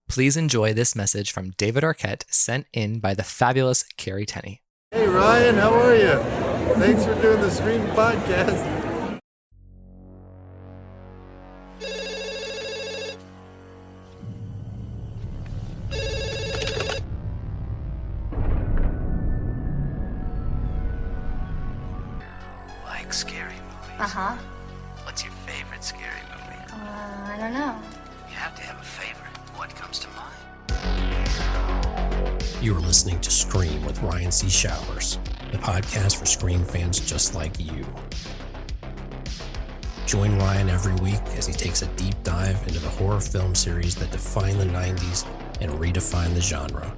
Please enjoy this message from David Arquette sent in by the fabulous Carrie Tenney. Hey Ryan, how are you? Thanks for doing the Scream podcast. Like scary movies? Uh-huh. What's your favorite scary movie? I don't know. You have to have a favorite. What comes to mind? You are listening to Scream with Ryan C. Showers, the podcast for Scream fans just like you. Join Ryan every week as he takes a deep dive into the horror film series that defined the 90s and redefined the genre.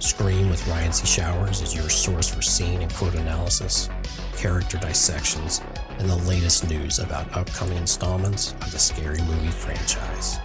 Scream with Ryan C. Showers is your source for scene and quote analysis, character dissections, and the latest news about upcoming installments of the Scary Movie franchise.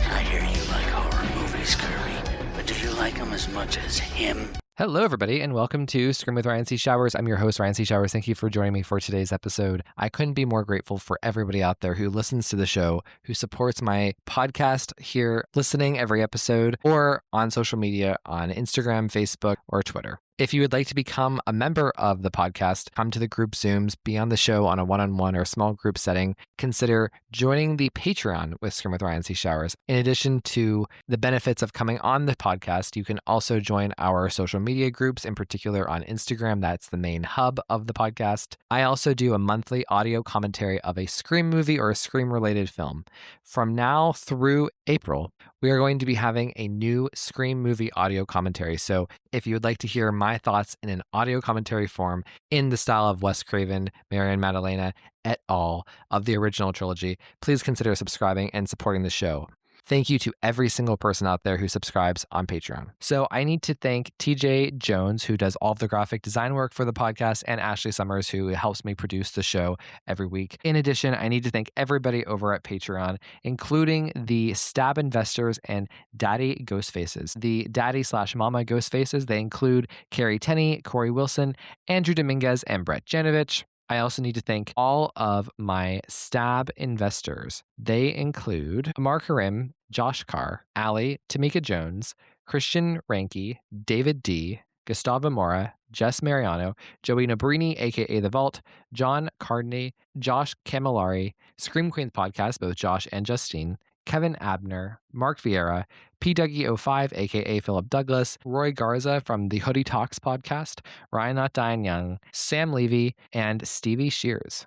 I hear you like horror movies, Curly, but do you like them as much as him? Hello, everybody, and welcome to Scream with Ryan C. Showers. I'm your host, Ryan C. Showers. Thank you for joining me for today's episode. I couldn't be more grateful for everybody out there who listens to the show, who supports my podcast here, listening every episode, or on social media on Instagram, Facebook, or Twitter. If you would like to become a member of the podcast, come to the group Zooms, be on the show on a one-on-one or small group setting, consider joining the Patreon with Scream with Ryan C. Showers. In addition to the benefits of coming on the podcast, you can also join our social media groups, in particular on Instagram. That's the main hub of the podcast. I also do a monthly audio commentary of a Scream movie or a Scream-related film. From now through April, we are going to be having a new Scream movie audio commentary. So if you would like to hear my thoughts in an audio commentary form in the style of Wes Craven, Marion Maddalena, et al. Of the original trilogy, please consider subscribing and supporting the show. Thank you to every single person out there who subscribes on Patreon. So I need to thank TJ Jones, who does all of the graphic design work for the podcast, and Ashley Summers, who helps me produce the show every week. In addition, I need to thank everybody over at Patreon, including the Stab Investors and Daddy Ghostfaces. The Daddy/Mama Ghostfaces, they include Carrie Tenney, Corey Wilson, Andrew Dominguez, and Brett Janovich. I also need to thank all of my Stab investors. They include Macher, Josh Carr, Allie, Tamika Jones, Christian Ranke, David D., Gustavo Mora, Jess Mariano, Joey Nabrini, aka The Vault, John Cardney, Josh Camillari, Scream Queens Podcast, both Josh and Justine, Kevin Abner, Mark Vieira, PWO5, aka Philip Douglas, Roy Garza from the Hoodie Talks podcast, Ryan Not Dying Young, Sam Levy, and Stevie Shears.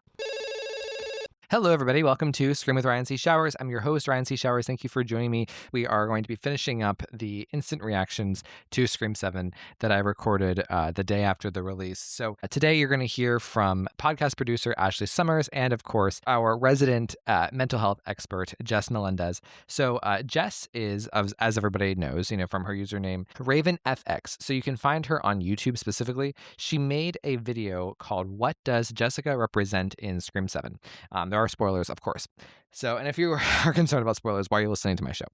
Hello, everybody. Welcome to Scream with Ryan C. Showers. I'm your host, Ryan C. Showers. Thank you for joining me. We are going to be finishing up the instant reactions to Scream 7 that I recorded the day after the release. So today you're going to hear from podcast producer Ashley Summers and, of course, our resident mental health expert, Jess Melendez. So Jess is, as everybody knows, from her username, RavenFX. So you can find her on YouTube specifically. She made a video called What Does Jessica Represent in Scream 7? There are spoilers, of course. So, and if you are concerned about spoilers, why are you listening to my show?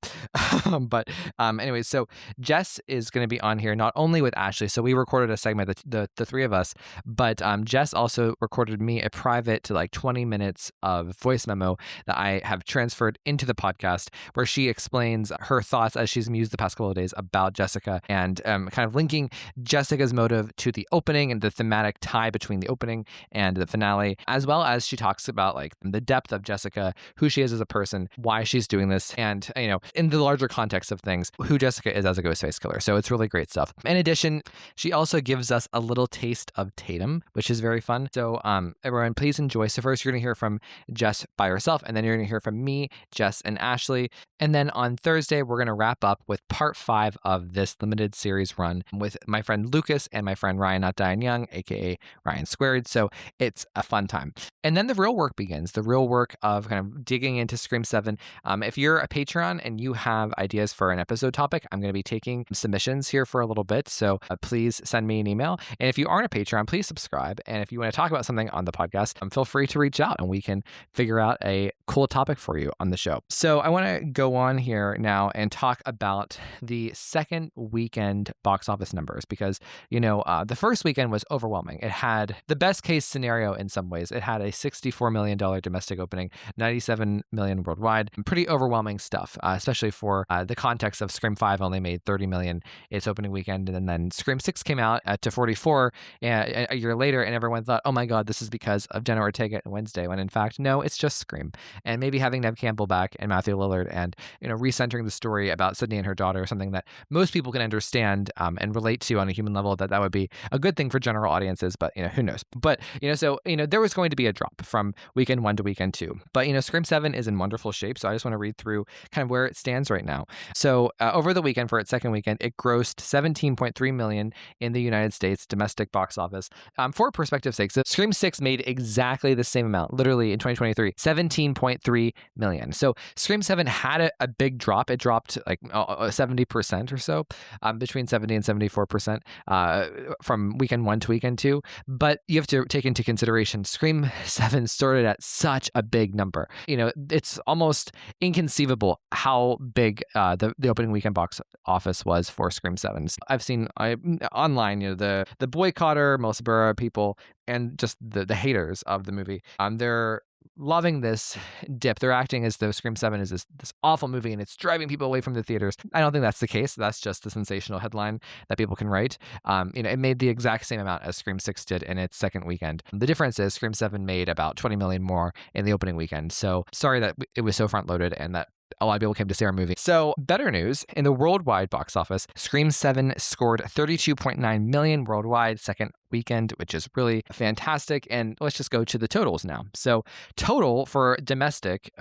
Anyways, so Jess is going to be on here not only with Ashley. So we recorded a segment, the three of us, but Jess also recorded me a private to like 20 minutes of voice memo that I have transferred into the podcast, where she explains her thoughts as she's mused the past couple of days about Jessica and kind of linking Jessica's motive to the opening and the thematic tie between the opening and the finale, as well as she talks about like the depth of Jessica, who she is as a person, why she's doing this, and, in the larger context of things, who Jessica is as a Ghostface killer. So it's really great stuff. In addition, she also gives us a little taste of Tatum, which is very fun. So everyone, please enjoy. So first, you're going to hear from Jess by herself, and then you're going to hear from me, Jess, and Ashley. And then on Thursday, we're going to wrap up with part 5 of this limited series run with my friend Lucas and my friend Ryan Not Dying Young, aka Ryan Squared. So it's a fun time. And then the real work begins, the real work of kind of digging into Scream 7. If you're a Patreon and you have ideas for an episode topic, I'm going to be taking submissions here for a little bit. So please send me an email. And if you aren't a Patreon, please subscribe. And if you want to talk about something on the podcast, feel free to reach out and we can figure out a cool topic for you on the show. So I want to go on here now and talk about the second weekend box office numbers because, the first weekend was overwhelming. It had the best case scenario in some ways. It had a $64 million domestic opening, $97 $27 million worldwide. Pretty overwhelming stuff, especially for the context of Scream 5 only made $30 million its opening weekend. And then Scream 6 came out to 44 a year later, and everyone thought, oh my God, this is because of Jenna Ortega and Wednesday, when in fact, no, it's just Scream. And maybe having Neve Campbell back and Matthew Lillard and, recentering the story about Sydney and her daughter, something that most people can understand and relate to on a human level, that would be a good thing for general audiences, but, who knows? But, so, there was going to be a drop from weekend 1 to weekend 2. But, Scream 7 is in wonderful shape, so I just want to read through kind of where it stands right now. So over the weekend, for its second weekend, it grossed $17.3 million in the United States domestic box office. For perspective's sake, so Scream 6 made exactly the same amount, literally in 2023, $17.3 million. So Scream 7 had a big drop. It dropped like 70% or so, between 70 and 74% from weekend 1 to weekend 2. But you have to take into consideration Scream 7 started at such a big number. It's almost inconceivable how big the opening weekend box office was for Scream 7. I've seen online, the boycotter, Melissa Barrera people, and just the haters of the movie. They're loving this dip. They're acting as though Scream 7 is this awful movie and it's driving people away from the theaters. I don't think that's the case. That's just the sensational headline that people can write. It made the exact same amount as Scream 6 did in its second weekend. The difference is Scream 7 made about $20 million more in the opening weekend. So sorry that it was so front loaded and that a lot of people came to see our movie. So better news, in the worldwide box office, Scream 7 scored $32.9 million worldwide second weekend, which is really fantastic. And let's just go to the totals now. So total for domestic,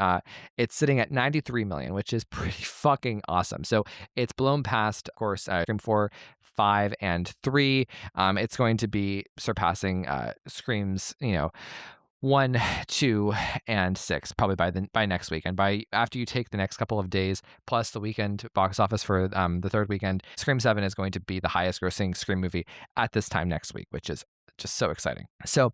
it's sitting at $93 million, which is pretty fucking awesome. So it's blown past, of course, Scream 4, 5, and 3. It's going to be surpassing Scream's, 1, 2, and 6 probably by next week. And after you take the next couple of days plus the weekend box office for the third weekend, Scream 7 is going to be the highest grossing Scream movie at this time next week, which is just so exciting. So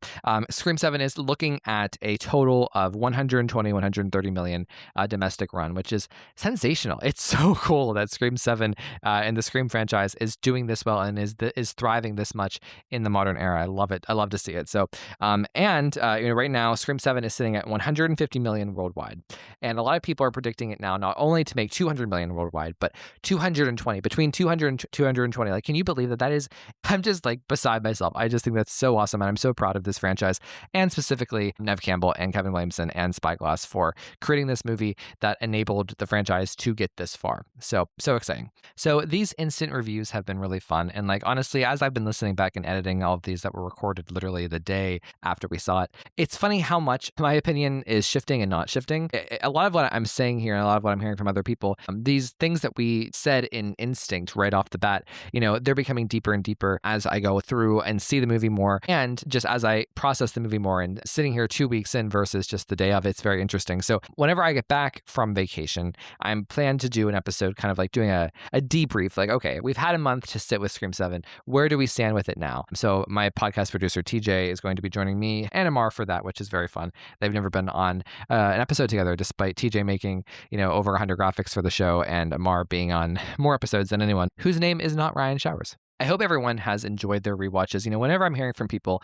Scream 7 is looking at a total of 130 million domestic run, which is sensational. It's so cool that Scream 7 and the Scream franchise is doing this well and is thriving this much in the modern era. I love it. I love to see it. So right now Scream 7 is sitting at 150 million worldwide, and a lot of people are predicting it now not only to make 200 million worldwide, but 220, between 200 and 220. Like, can you believe that? I'm just like beside myself. I just think that's so awesome, and I'm so proud of this franchise, and specifically Neve Campbell and Kevin Williamson and Spyglass for creating this movie that enabled the franchise to get this far. So exciting. So these instant reviews have been really fun, and like honestly, as I've been listening back and editing all of these that were recorded literally the day after we saw it, it's funny how much my opinion is shifting and not shifting. A lot of what I'm saying here and a lot of what I'm hearing from other people, these things that we said in instinct right off the bat, they're becoming deeper and deeper as I go through and see the movie more, and just as I process the movie more. And sitting here 2 weeks in versus just the day of, it's very interesting. So whenever I get back from vacation, I'm planning to do an episode kind of like doing a debrief, like, okay, we've had a month to sit with Scream 7. Where do we stand with it now? So my podcast producer, TJ, is going to be joining me and Amar for that, which is very fun. They've never been on an episode together, despite TJ making, over 100 graphics for the show and Amar being on more episodes than anyone, whose name is not Ryan Showers. I hope everyone has enjoyed their rewatches. Whenever I'm hearing from people,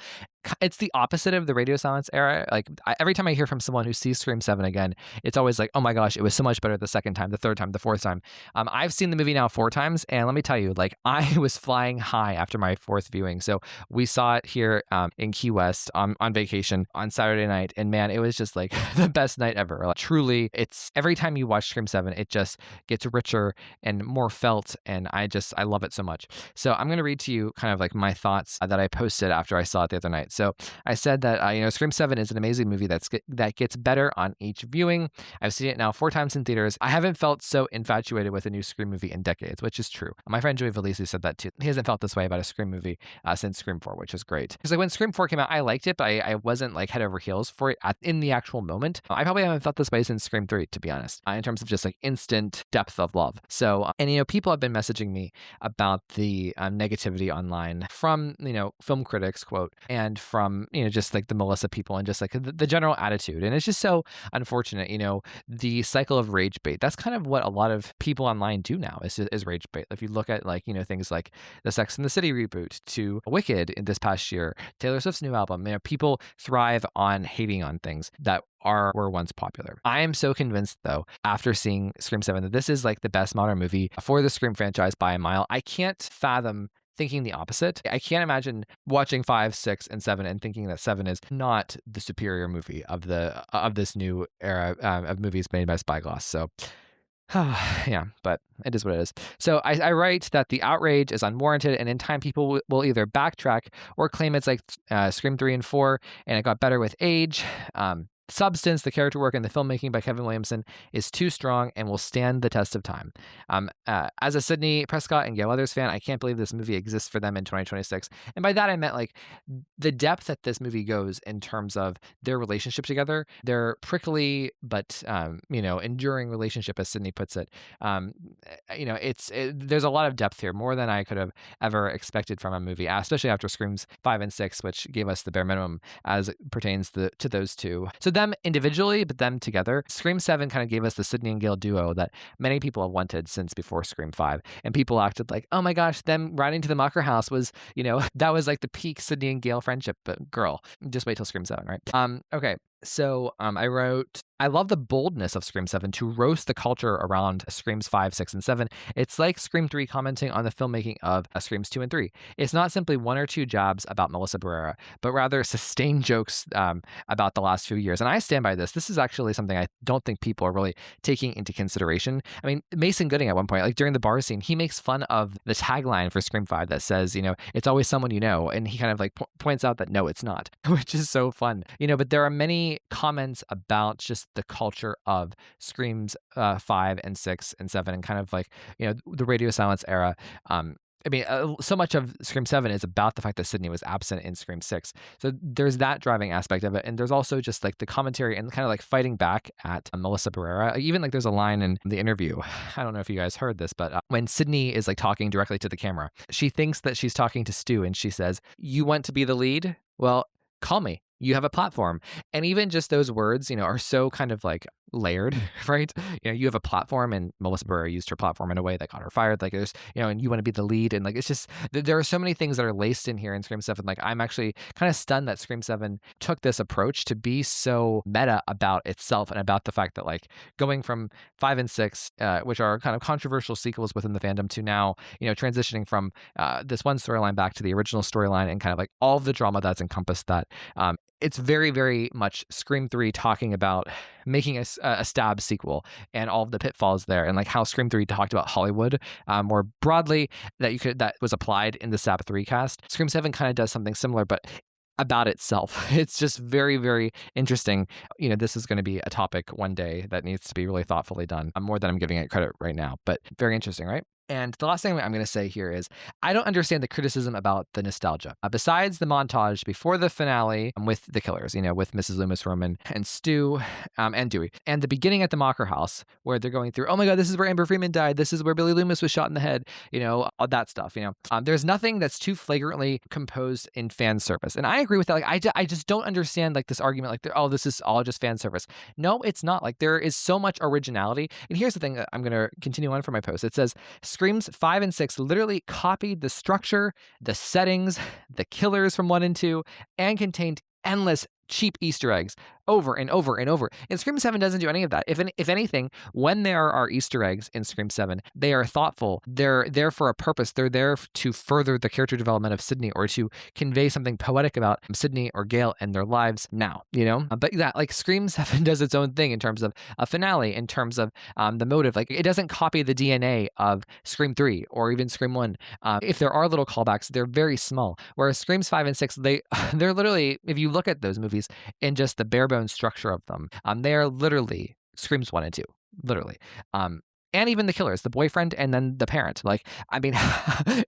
it's the opposite of the radio silence era. Like every time I hear from someone who sees Scream 7 again, it's always like, oh my gosh, it was so much better the second time, the third time, the fourth time. I've seen the movie now 4 times, and let me tell you, like I was flying high after my 4th viewing. So we saw it here in Key West on vacation on Saturday night, and man, it was just like the best night ever. Like, truly, it's every time you watch Scream 7, it just gets richer and more felt, and I love it so much. So I'm going to read to you kind of like my thoughts that I posted after I saw it the other night. So I said that, Scream 7 is an amazing movie that gets better on each viewing. I've seen it now 4 times in theaters. I haven't felt so infatuated with a new Scream movie in decades, which is true. My friend Joey Valisi said that too. He hasn't felt this way about a Scream movie since Scream 4, which is great. Because like when Scream 4 came out, I liked it, but I wasn't like head over heels for it in the actual moment. I probably haven't felt this way since Scream 3, to be honest, in terms of just like instant depth of love. So, and people have been messaging me about the negativity online from, film critics, quote, and from, just like the Melissa people and just like the general attitude. And it's just so unfortunate, the cycle of rage bait. That's kind of what a lot of people online do now is rage bait. If you look at like, things like the Sex and the City reboot to Wicked in this past year, Taylor Swift's new album, people thrive on hating on things that were once popular. I am so convinced, though, after seeing Scream 7, that this is like the best modern movie for the Scream franchise by a mile. I can't fathom thinking the opposite. I can't imagine watching 5, 6, and 7 and thinking that 7 is not the superior movie of this new era of movies made by Spyglass. So yeah, but it is what it is. So I write that the outrage is unwarranted, and in time people will either backtrack or claim it's like Scream 3 and 4, and it got better with age. Substance, the character work, and the filmmaking by Kevin Williamson is too strong and will stand the test of time. As a Sidney Prescott and Gail Weathers fan, I can't believe this movie exists for them in 2026. And by that I meant like the depth that this movie goes in terms of their relationship together, their prickly but enduring relationship, as Sidney puts it. There's a lot of depth here, more than I could have ever expected from a movie, especially after Screams 5 and 6, which gave us the bare minimum as it pertains to those two. So them individually, but them together. Scream 7 kind of gave us the Sidney and Gale duo that many people have wanted since before Scream 5. And people acted like, oh my gosh, them riding to the Macher house was, that was like the peak Sidney and Gale friendship. But girl, just wait till Scream 7, right? Okay. So I wrote, I love the boldness of Scream 7 to roast the culture around Screams 5, 6, and 7. It's like Scream 3 commenting on the filmmaking of Screams 2 and 3. It's not simply one or two jabs about Melissa Barrera, but rather sustained jokes about the last few years. And I stand by this. This is actually something I don't think people are really taking into consideration. I mean, Mason Gooding at one point, like during the bar scene, he makes fun of the tagline for Scream 5 that says, it's always someone you know. And he kind of like points out that no, it's not, which is so fun. But there are many comments about just the culture of Screams 5 and 6 and 7 and kind of like, the radio silence era. So much of Scream 7 is about the fact that Sidney was absent in Scream 6. So there's that driving aspect of it. And there's also just like the commentary and kind of like fighting back at Melissa Barrera. Even like there's a line in the interview. I don't know if you guys heard this, but when Sidney is like talking directly to the camera, she thinks that she's talking to Stu and she says, "You want to be the lead? Well, call me. You have a platform." And even just those words, are so kind of like layered, right? You have a platform, and Melissa Barrera used her platform in a way that got her fired. Like there's, and you want to be the lead. And like, it's just, there are so many things that are laced in here in Scream 7. Like I'm actually kind of stunned that Scream 7 took this approach to be so meta about itself and about the fact that like going from 5 and 6, which are kind of controversial sequels within the fandom, to now, transitioning from this one storyline back to the original storyline and kind of like all the drama that's encompassed that. It's very, very much Scream 3 talking about making a stab sequel and all of the pitfalls there, and like how Scream 3 talked about Hollywood more broadly that was applied in the Stab 3 cast. Scream 7 kind of does something similar, but about itself. It's just very, very interesting. This is going to be a topic one day that needs to be really thoughtfully done, more than I'm giving it credit right now, but very interesting, right? And the last thing I'm going to say here is I don't understand the criticism about the nostalgia. Besides the montage before the finale with the killers, with Mrs. Loomis, Roman, and Stu, and Dewey, and the beginning at the Macher house where they're going through, oh my God, this is where Amber Freeman died. This is where Billy Loomis was shot in the head, all that stuff, There's nothing that's too flagrantly composed in fan service. And I agree with that. Like, I just don't understand like this argument, like, oh, this is all just fan service. No, it's not. Like there is so much originality. And here's the thing that I'm going to continue on for my post. It says, Screams 5 and 6 literally copied the structure, the settings, the killers from 1 and 2, and contained endless cheap Easter eggs over and over and over. And Scream 7 doesn't do any of that. If anything, when there are Easter eggs in Scream 7, they are thoughtful. They're there for a purpose. They're there to further the character development of Sidney or to convey something poetic about Sidney or Gale and their lives now, But yeah, like Scream 7 does its own thing in terms of a finale, in terms of the motive. Like it doesn't copy the DNA of Scream 3 or even Scream 1. If there are little callbacks, they're very small. Whereas Screams 5 and 6, they're literally, if you look at those movies in just the bare bones structure of them, they are literally Screams 1 and 2, literally. And even the killers, the boyfriend and then the parent. Like, I mean,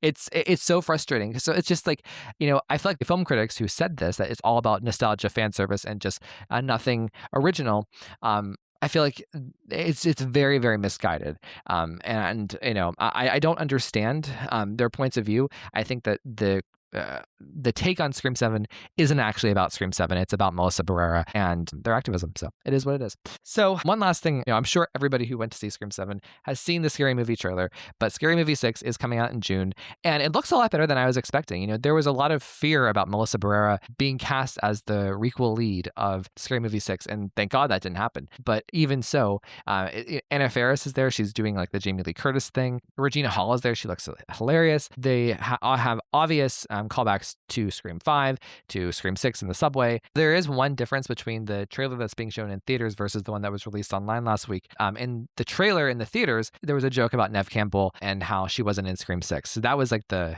it's so frustrating. So it's just like, I feel like the film critics who said this, that it's all about nostalgia, fan service, and just nothing original. I feel like it's very, very misguided. And I don't understand their points of view. I think that the the take on Scream 7 isn't actually about Scream 7. It's about Melissa Barrera and their activism. So it is what it is. So one last thing, I'm sure everybody who went to see Scream 7 has seen the Scary Movie trailer, but Scary Movie 6 is coming out in June, and it looks a lot better than I was expecting. There was a lot of fear about Melissa Barrera being cast as the requel lead of Scary Movie 6, and thank God that didn't happen. But even so, Anna Faris is there. She's doing like the Jamie Lee Curtis thing. Regina Hall is there. She looks hilarious. They have obvious callbacks to Scream 5, to Scream 6 in the subway. There is one difference between the trailer that's being shown in theaters versus the one that was released online last week. In the trailer in the theaters, there was a joke about Neve Campbell and how she wasn't in Scream 6. So that was like the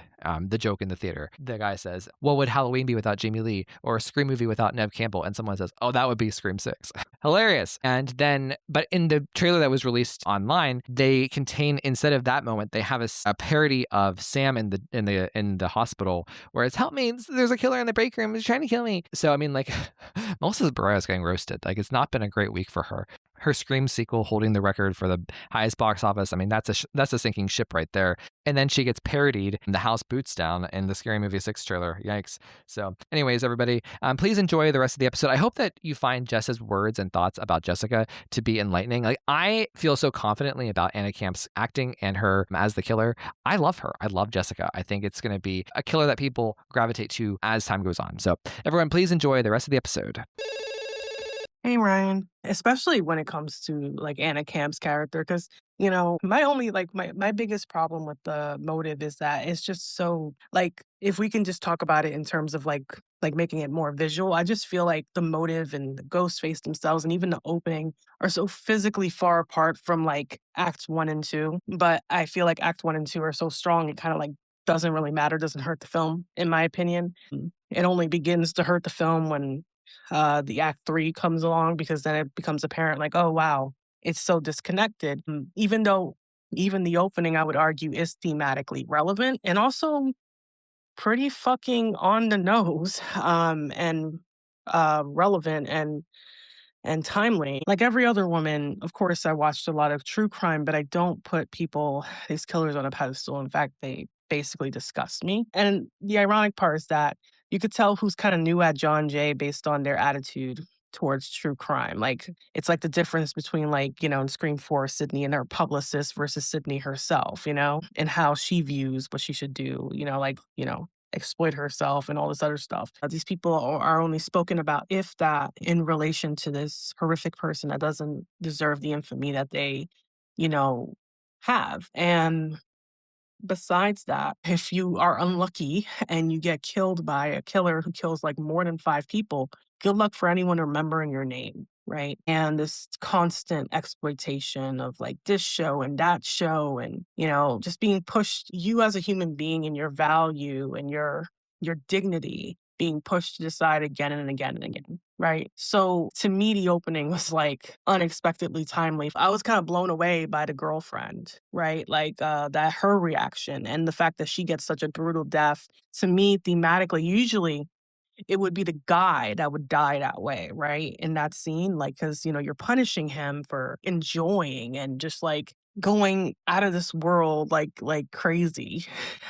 joke in the theater. The guy says, "What would Halloween be without Jamie Lee?" Or a Scream movie without Neve Campbell? And someone says, "Oh, that would be Scream 6." Hilarious. And then, but in the trailer that was released online, they contain, instead of that moment, they have a parody of Sam in the hospital where it's, "Help me, there's a killer in the break room, he's trying to kill me." So I mean, like, Melissa Barrera is getting roasted. Like, it's not been a great week for her. Her Scream sequel holding the record for the highest box office. I mean, that's a sinking ship right there. And then she gets parodied in The House Boots Down in the Scary Movie 6 trailer. Yikes. So anyways, everybody, please enjoy the rest of the episode. I hope that you find Jess's words and thoughts about Jessica to be enlightening. Like, I feel so confidently about Anna Camp's acting and her as the killer. I love her. I love Jessica. I think it's going to be a killer that people gravitate to as time goes on. So everyone, please enjoy the rest of the episode. Hey, Ryan, especially when it comes to like Anna Camp's character, because my only my biggest problem with the motive is that it's just so like, if we can just talk about it in terms of like making it more visual, I just feel like the motive and the Ghostface themselves and even the opening are so physically far apart from like Acts 1 and 2. But I feel like Act 1 and 2 are so strong, it kind of like doesn't really matter, doesn't hurt the film, in my opinion. It only begins to hurt the film when the Act 3 comes along, because then it becomes apparent like, oh, wow, it's so disconnected. Even though even the opening, I would argue, is thematically relevant and also pretty fucking on the nose, and relevant and timely. Like every other woman, of course, I watched a lot of true crime, but I don't put these killers on a pedestal. In fact, they basically disgust me. And the ironic part is that you could tell who's kind of new at John Jay based on their attitude towards true crime. Like, it's like the difference between like, in Scream 4, Sydney and her publicist versus Sydney herself, and how she views what she should do, exploit herself and all this other stuff. These people are only spoken about, if that, in relation to this horrific person that doesn't deserve the infamy that they, have. And besides that, if you are unlucky and you get killed by a killer who kills like more than 5 people, good luck for anyone remembering your name, right? And this constant exploitation of like this show and that show, and just being pushed, you as a human being and your value and your dignity being pushed to the side again and again and again, right? So to me, the opening was like unexpectedly timely. I was kind of blown away by the girlfriend, right? Like that her reaction and the fact that she gets such a brutal death. To me, thematically, usually it would be the guy that would die that way, right? In that scene, like, because you're punishing him for enjoying and just like going out of this world like crazy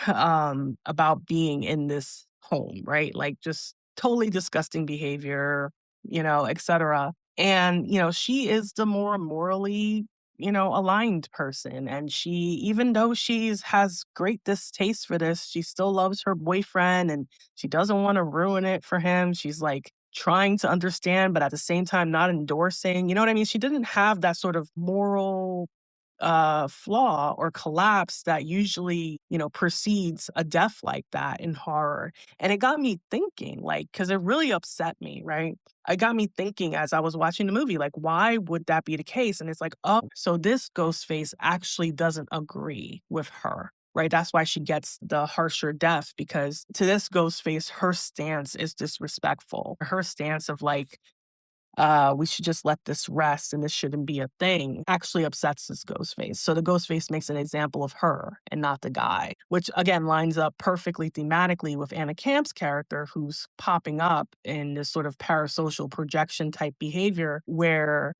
about being in this home, right? Like, just totally disgusting behavior, etc. And she is the more morally aligned person, and she, even though has great distaste for this, she still loves her boyfriend and she doesn't want to ruin it for him. She's like trying to understand, but at the same time not endorsing, you know what I mean? She didn't have that sort of moral flaw or collapse that usually precedes a death like that in horror. And it got me thinking, like, because it really upset me, right? It got me thinking as I was watching the movie, like, why would that be the case? And it's like, oh, so this Ghostface actually doesn't agree with her, right? That's why she gets the harsher death, because to this Ghostface, her stance is disrespectful. Her stance of like, we should just let this rest and this shouldn't be a thing, actually upsets this Ghostface. So the Ghostface makes an example of her and not the guy, which again lines up perfectly thematically with Anna Camp's character, who's popping up in this sort of parasocial projection type behavior where,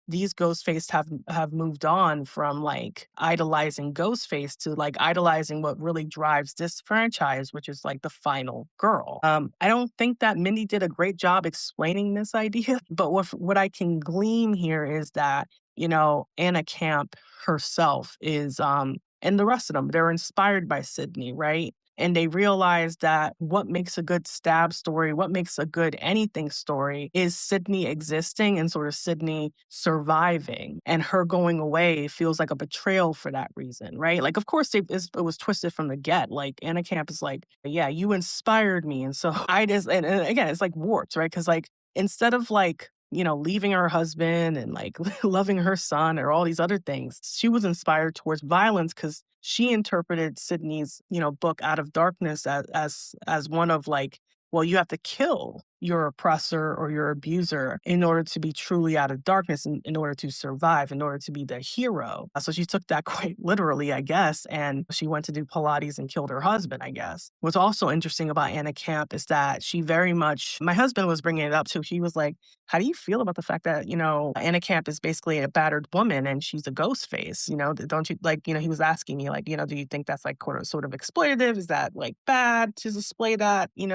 these Ghostface have moved on from like idolizing Ghostface to like idolizing what really drives this franchise, which is like the final girl. I don't think that Mindy did a great job explaining this idea, but what I can glean here is that, Anna Camp herself is and the rest of them, they're inspired by Sydney, right? And they realize that what makes a good stab story, what makes a good anything story is Sydney existing and sort of Sydney surviving. And her going away feels like a betrayal for that reason, right? Like, of course, it was twisted from the get. Like, Anna Camp is like, yeah, you inspired me. And so I just, and again, it's like warts, right? Because, like, instead of like, leaving her husband and like loving her son or all these other things, she was inspired towards violence because she interpreted Sydney's, book Out of Darkness as one of like, well, you have to kill your oppressor or your abuser in order to be truly out of darkness, in order to survive, in order to be the hero. So she took that quite literally, I guess, and she went to do Pilates and killed her husband, I guess. What's also interesting about Anna Camp is that she very much, my husband was bringing it up too. He was like, how do you feel about the fact that, Anna Camp is basically a battered woman and she's a ghost face? Don't you like, he was asking me like, do you think that's like sort of exploitative? Is that like bad to display that, and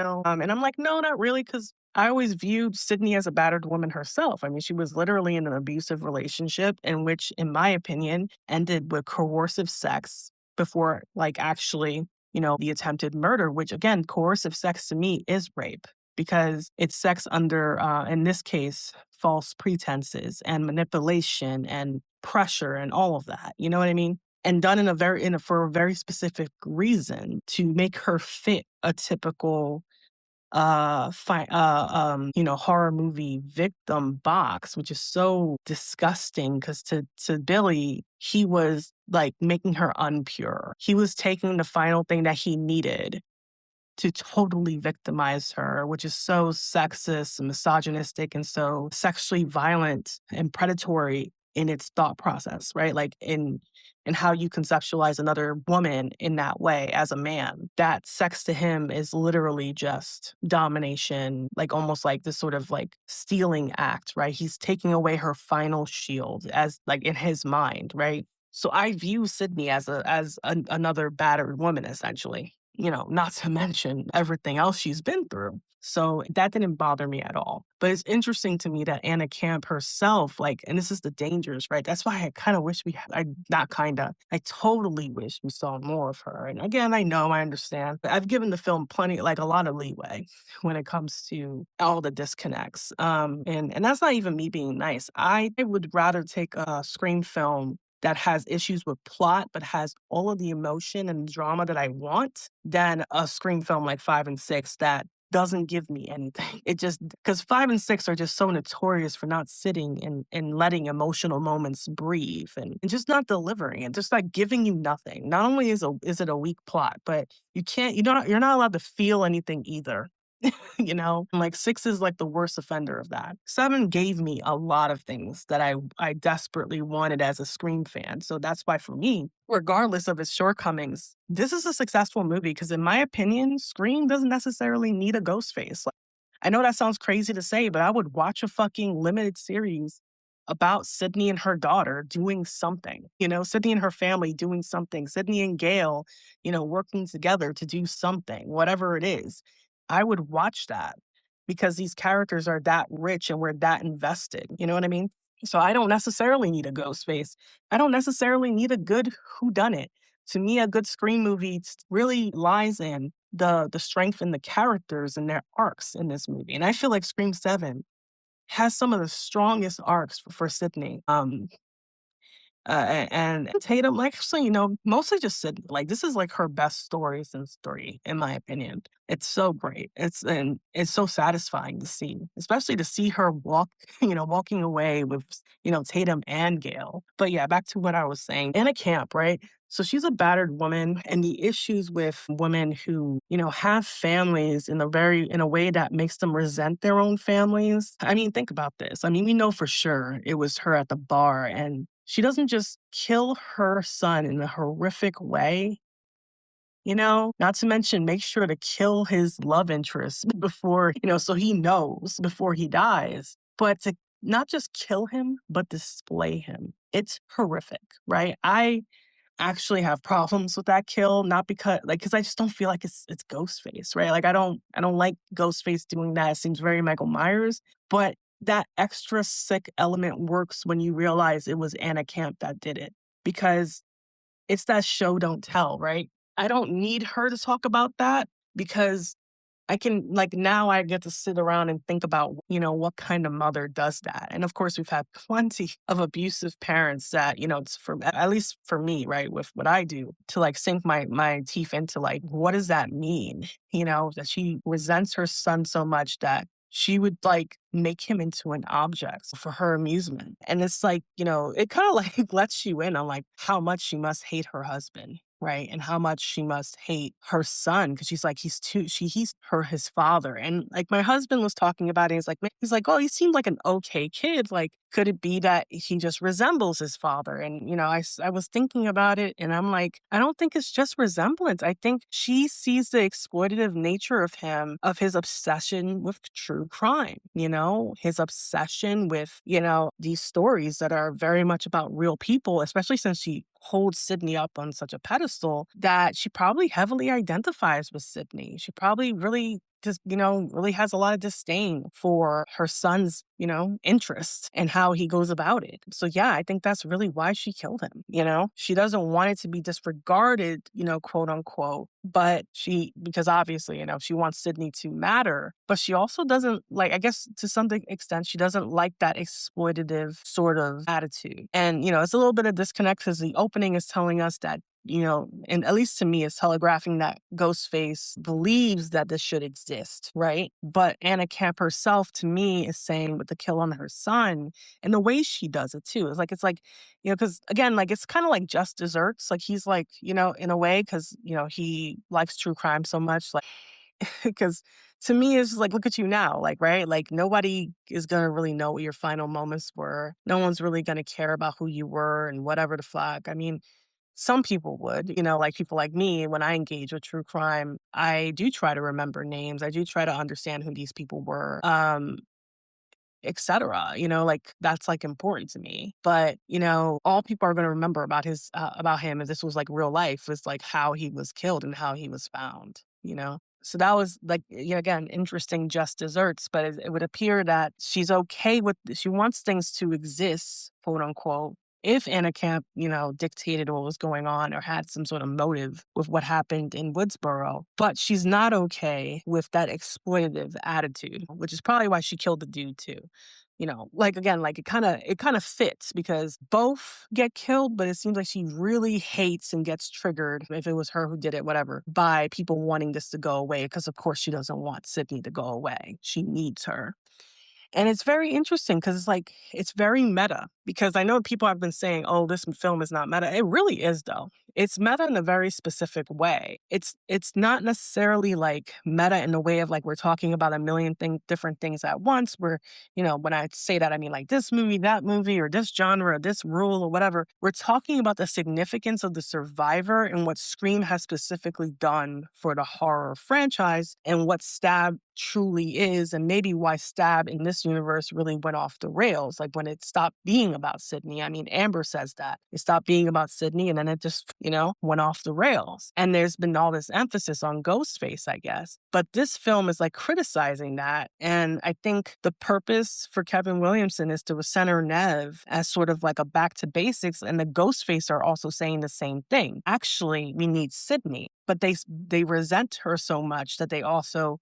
I'm like, no, not really. Cause I always viewed Sydney as a battered woman herself. I mean, she was literally in an abusive relationship in which, in my opinion, ended with coercive sex before like actually, the attempted murder, which again, coercive sex to me is rape because it's sex under, in this case, false pretenses and manipulation and pressure and all of that. You know what I mean? And done for a very specific reason to make her fit a typical horror movie victim box, which is so disgusting because to Billy, he was like making her unpure. He was taking the final thing that he needed to totally victimize her, which is so sexist and misogynistic and so sexually violent and predatory in its thought process, right? Like in how you conceptualize another woman in that way as a man. That sex to him is literally just domination, like almost like this sort of like stealing act, right? He's taking away her final shield as like in his mind, right? So I view Sydney as another battered woman, essentially. Not to mention everything else she's been through. So that didn't bother me at all. But it's interesting to me that Anna Camp herself, like, and this is the dangers, right? That's why I kind of wish I totally wish we saw more of her. And again, I understand, but I've given the film plenty, like a lot of leeway when it comes to all the disconnects. And that's not even me being nice. I would rather take a Scream film that has issues with plot, but has all of the emotion and drama that I want, than a Scream film like 5 and 6 that doesn't give me anything. It just, because 5 and 6 are just so notorious for not sitting and letting emotional moments breathe and just not delivering and just like giving you nothing. Not only is it a weak plot, but you're not allowed to feel anything either. Like 6 is like the worst offender of that. 7 gave me a lot of things that I desperately wanted as a Scream fan. So that's why for me, regardless of its shortcomings, this is a successful movie because in my opinion, Scream doesn't necessarily need a ghost face. Like, I know that sounds crazy to say, but I would watch a fucking limited series about Sydney and her daughter doing something, Sydney and her family doing something, Sydney and Gail, working together to do something, whatever it is. I would watch that because these characters are that rich and we're that invested. You know what I mean? So I don't necessarily need a ghost face. I don't necessarily need a good whodunit. To me, a good Scream movie really lies in the strength in the characters and their arcs in this movie. And I feel like Scream 7 has some of the strongest arcs for Sydney. And Tatum, like, actually, mostly just Sydney. Like, this is like her best story since 3, in my opinion. It's so great. It's so satisfying to see, especially to see her walking away with, Tatum and Gail. But yeah, back to what I was saying. Anna Camp, right? So she's a battered woman, and the issues with women who, have families in a way that makes them resent their own families. I mean, think about this. I mean, we know for sure it was her at the bar, and she doesn't just kill her son in a horrific way, not to mention make sure to kill his love interest before, so he knows before he dies, but to not just kill him, but display him. It's horrific, right? I actually have problems with that kill, not because I just don't feel like it's Ghostface, right? Like I don't like Ghostface doing that. It seems very Michael Myers, but that extra sick element works when you realize it was Anna Camp that did it because it's that show don't tell, right? I don't need her to talk about that because I can like now I get to sit around and think about, what kind of mother does that. And of course, we've had plenty of abusive parents that, it's for at least for me, right, with what I do, to like sink my teeth into like, what does that mean? That she resents her son so much that she would like make him into an object for her amusement. And it's like, it kind of like lets you in on like how much she must hate her husband. Right. And how much she must hate her son because she's like, he's his father. And like my husband was talking about it. He's like, oh, he seemed like an okay kid. Like, could it be that he just resembles his father? And, I was thinking about it and I'm like, I don't think it's just resemblance. I think she sees the exploitative nature of him, of his obsession with true crime, his obsession with, these stories that are very much about real people, especially since she holds Sydney up on such a pedestal that she probably heavily identifies with Sydney. She probably really just, really has a lot of disdain for her son's, interests and how he goes about it. So yeah, I think that's really why she killed him. She doesn't want it to be disregarded, quote unquote, but because obviously, she wants Sydney to matter, but she also doesn't like, I guess to some extent, she doesn't like that exploitative sort of attitude. And, it's a little bit of disconnect because the opening is telling us that, and at least to me, it's telegraphing that Ghostface believes that this should exist, right? But Anna Camp herself, to me, is saying with the kill on her son and the way she does it too. It's like, because again, like it's kind of like Just Desserts. Like he's like, in a way, because, he likes true crime so much, like, because to me, it's just like, look at you now, like, right? Like nobody is going to really know what your final moments were. No one's really going to care about who you were and whatever the fuck. I mean, some people would, like people like me, when I engage with true crime, I do try to remember names. I do try to understand who these people were, etc. Like that's like important to me. But, all people are going to remember about him if this was like real life was like how he was killed and how he was found. So that was like, again, interesting Just Desserts, but it would appear that she wants things to exist, quote unquote, if Anna Camp, dictated what was going on or had some sort of motive with what happened in Woodsboro. But she's not okay with that exploitative attitude, which is probably why she killed the dude too. Like again, like it kind of fits because both get killed, but it seems like she really hates and gets triggered if it was her who did it, whatever, by people wanting this to go away. Because of course she doesn't want Sydney to go away. She needs her. And it's very interesting because it's very meta. Because I know people have been saying, oh, this film is not meta. It really is, though. It's meta in a very specific way. It's not necessarily like meta in the way of like we're talking about a million different things at once. Where, when I say that, I mean like this movie, that movie, or this genre, or this rule, or whatever. We're talking about the significance of the survivor and what Scream has specifically done for the horror franchise and what Stab truly is, and maybe why Stab in this universe really went off the rails. Like when it stopped being about Sydney. I mean, Amber says that. It stopped being about Sydney and then it just, went off the rails. And there's been all this emphasis on Ghostface, I guess. But this film is like criticizing that. And I think the purpose for Kevin Williamson is to center Nev as sort of like a back to basics. And the Ghostface are also saying the same thing. Actually, we need Sydney. But they resent her so much that they also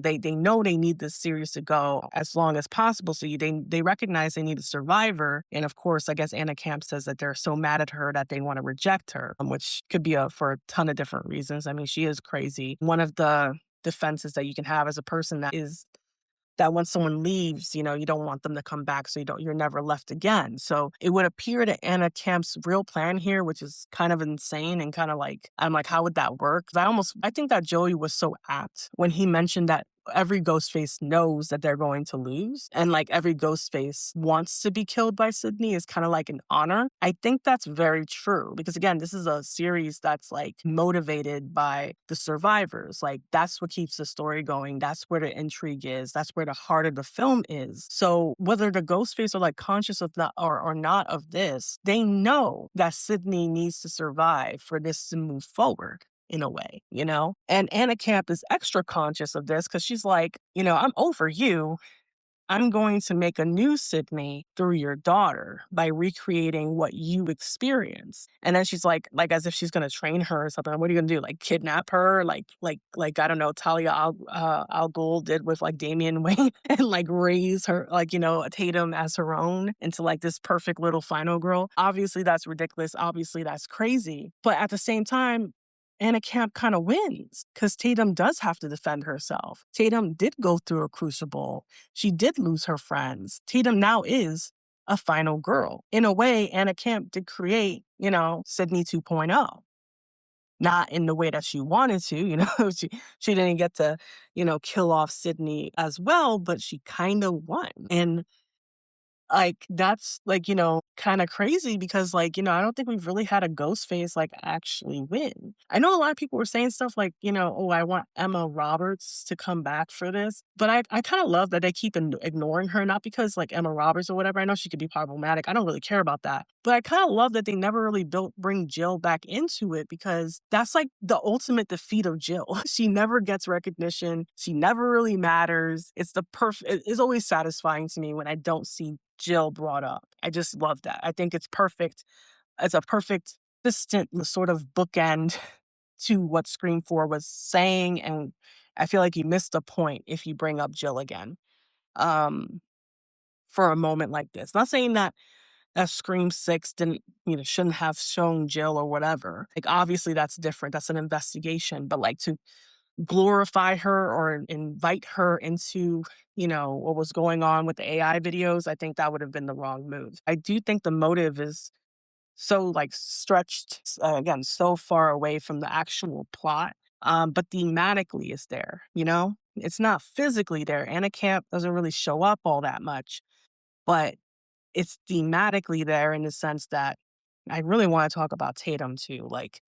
they know they need this series to go as long as possible. So they recognize they need a survivor. And of course, I guess Anna Camp says that they're so mad at her that they want to reject her, which could be for a ton of different reasons. I mean, she is crazy. One of the defenses that you can have as a person that when someone leaves, you don't want them to come back, so you're never left again. So it would appear that Anna Camp's real plan here, which is kind of insane and kind of like, I'm like, how would that work? 'Cause I think that Joey was so apt when he mentioned that every Ghostface knows that they're going to lose. And like every Ghostface wants to be killed by Sydney is kind of like an honor. I think that's very true because again, this is a series that's like motivated by the survivors. Like that's what keeps the story going. That's where the intrigue is. That's where the heart of the film is. So whether the Ghostface are like conscious of that or not of this, they know that Sydney needs to survive for this to move forward in a way, And Anna Camp is extra conscious of this because she's like, I'm over you. I'm going to make a new Sydney through your daughter by recreating what you experience. And then she's like as if she's going to train her or something. What are you going to do? Like kidnap her? Like I don't know, Talia Al Ghul did with like Damian Wayne and like raise her, like, Tatum as her own into like this perfect little final girl. Obviously that's ridiculous. Obviously that's crazy. But at the same time, Anna Camp kind of wins because Tatum does have to defend herself. Tatum did go through a crucible. She did lose her friends. Tatum now is a final girl. In a way, Anna Camp did create, Sydney 2.0. Not in the way that she wanted to, she didn't get to, kill off Sydney as well, but she kind of won. And like, that's like, kind of crazy because like, I don't think we've really had a Ghostface like actually win. I know a lot of people were saying stuff like, oh, I want Emma Roberts to come back for this. But I kind of love that they keep ignoring her, not because like Emma Roberts or whatever. I know she could be problematic. I don't really care about that. But I kind of love that they never really bring Jill back into it because that's like the ultimate defeat of Jill. She never gets recognition. She never really matters. It's always satisfying to me when I don't see Jill brought up. I just love that. I think it's perfect. It's a perfect, consistent sort of bookend to what Scream 4 was saying. And I feel like you missed a point if you bring up Jill again for a moment like this. Not saying that Scream 6 shouldn't have shown Jill or whatever. Like, obviously that's different. That's an investigation. But like to glorify her or invite her into, what was going on with the AI videos, I think that would have been the wrong move. I do think the motive is so like stretched, again, so far away from the actual plot. But thematically is there, It's not physically there. Anna Camp doesn't really show up all that much, but it's thematically there in the sense that I really want to talk about Tatum too. Like,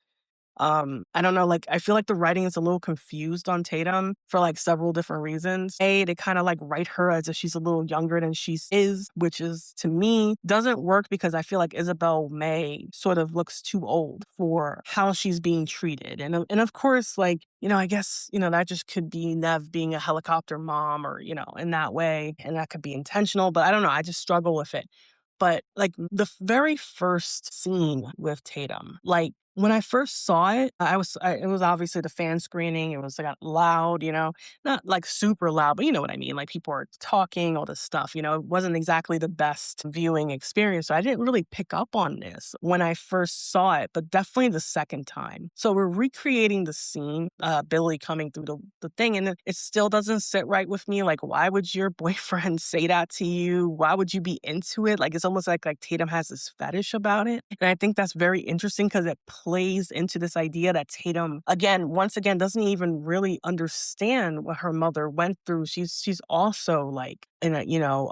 I don't know, like, I feel like the writing is a little confused on Tatum for like several different reasons. They kind of like write her as if she's a little younger than she is, which is to me doesn't work because I feel like Isabel May sort of looks too old for how she's being treated. And of course, like, I guess, that just could be Nev being a helicopter mom or, in that way. And that could be intentional, but I don't know. I just struggle with it. But like the very first scene with Tatum, like when I first saw it, it was obviously the fan screening. It was like loud, not like super loud, but you know what I mean? Like people are talking, all this stuff, it wasn't exactly the best viewing experience. So I didn't really pick up on this when I first saw it, but definitely the second time. So we're recreating the scene, Billy coming through the thing, and it still doesn't sit right with me. Like, why would your boyfriend say that to you? Why would you be into it? Like, it's almost like Tatum has this fetish about it. And I think that's very interesting because it plays into this idea that Tatum, once again, doesn't even really understand what her mother went through. She's also like,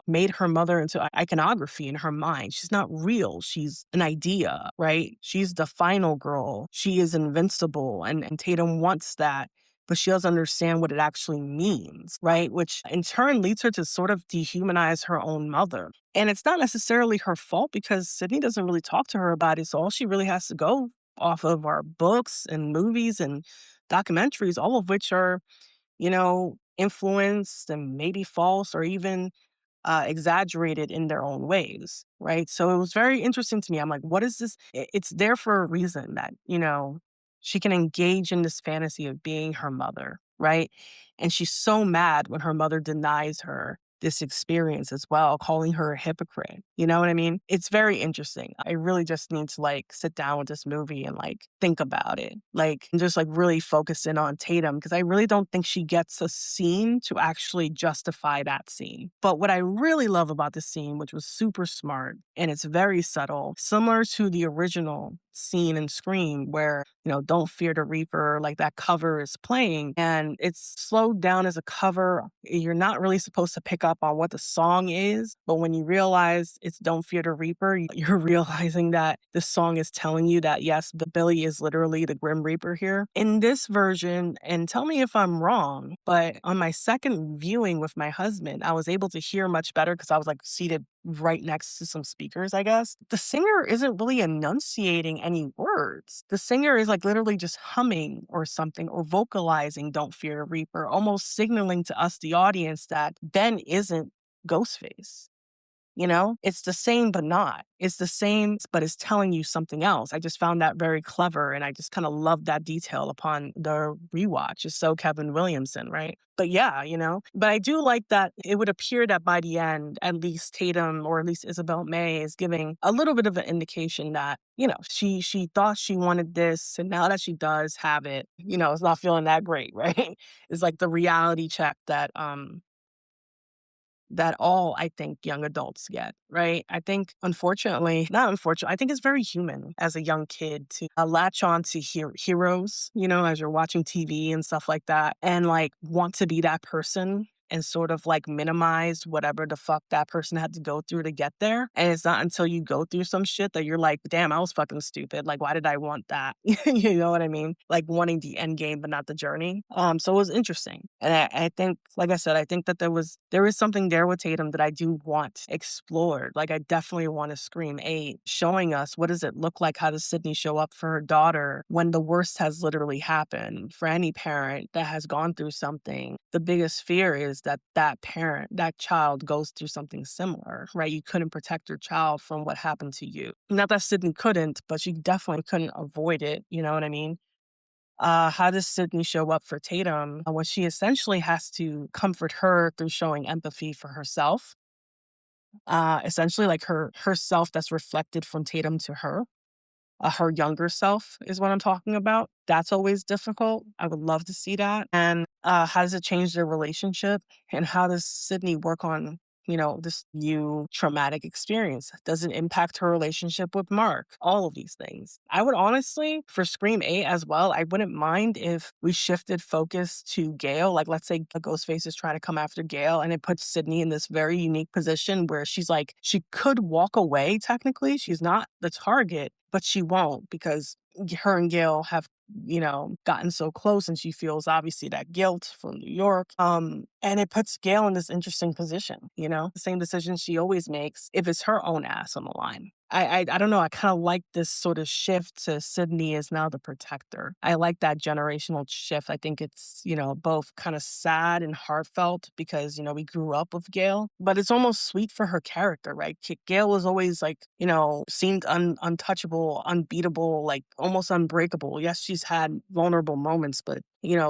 made her mother into iconography in her mind. She's not real. She's an idea, right? She's the final girl. She is invincible. And Tatum wants that, but she doesn't understand what it actually means, right? Which in turn leads her to sort of dehumanize her own mother. And it's not necessarily her fault because Sydney doesn't really talk to her about it. So all she really has to go off of are books and movies and documentaries, all of which are, influenced and maybe false or even exaggerated in their own ways, right? So it was very interesting to me. I'm like, what is this? It's there for a reason that, She can engage in this fantasy of being her mother, right? And she's so mad when her mother denies her this experience as well, calling her a hypocrite. You know what I mean? It's very interesting. I really just need to like sit down with this movie and like think about it. Like and just like really focus in on Tatum because I really don't think she gets a scene to actually justify that scene. But what I really love about this scene, which was super smart and it's very subtle, similar to the original scene in Scream where, Don't Fear the Reaper, like that cover is playing and it's slowed down as a cover. You're not really supposed to pick up on what the song is, but when you realize it's Don't Fear the Reaper, you're realizing that the song is telling you that yes, Billy is literally the Grim Reaper here. In this version, and tell me if I'm wrong, but on my second viewing with my husband, I was able to hear much better because I was like seated right next to some speakers, I guess. The singer isn't really enunciating any words. The singer is like literally just humming or something or vocalizing Don't Fear the Reaper, almost signaling to us, the audience, that Ben isn't Ghostface. It's the same, but not. It's the same, but it's telling you something else. I just found that very clever. And I just kind of love that detail upon the rewatch. It's so Kevin Williamson, right? But yeah, but I do like that it would appear that by the end, at least Tatum or at least Isabel May is giving a little bit of an indication that, she thought she wanted this. And now that she does have it, it's not feeling that great, right? It's like the reality check that all, I think, young adults get, right? I think, not unfortunately, I think it's very human as a young kid to latch on to heroes, as you're watching TV and stuff like that, and like want to be that person and sort of like minimize whatever the fuck that person had to go through to get there. And it's not until you go through some shit that you're like, damn, I was fucking stupid. Like, why did I want that? You know what I mean? Like wanting the end game, but not the journey. So it was interesting. And I think, like I said, I think that there is something there with Tatum that I do want explored. Like I definitely want to Scream 8 showing us what does it look like? How does Sydney show up for her daughter when the worst has literally happened? For any parent that has gone through something, the biggest fear is that child goes through something similar, right? You couldn't protect your child from what happened to you. Not that Sydney couldn't, but she definitely couldn't avoid it. You know what I mean? How does Sydney show up for Tatum when she essentially has to comfort her through showing empathy for herself? Essentially, like herself that's reflected from Tatum to her. Her younger self is what I'm talking about. That's always difficult. I would love to see that. And how does it change their relationship? And how does Sydney work on, this new traumatic experience? Does it impact her relationship with Mark? All of these things. I would honestly, for Scream 8 as well, I wouldn't mind if we shifted focus to Gail. Like, let's say a Ghostface is trying to come after Gail and it puts Sydney in this very unique position where she's like, she could walk away technically. She's not the target, but she won't because her and Gail have, gotten so close and she feels obviously that guilt from New York. And it puts Gail in this interesting position, the same decision she always makes if it's her own ass on the line. I don't know. I kind of like this sort of shift to Sydney is now the protector. I like that generational shift. I think it's, both kind of sad and heartfelt because, we grew up with Gail, but it's almost sweet for her character, right? Gail was always like, seemed untouchable, unbeatable, like almost unbreakable. Yes, she's had vulnerable moments, but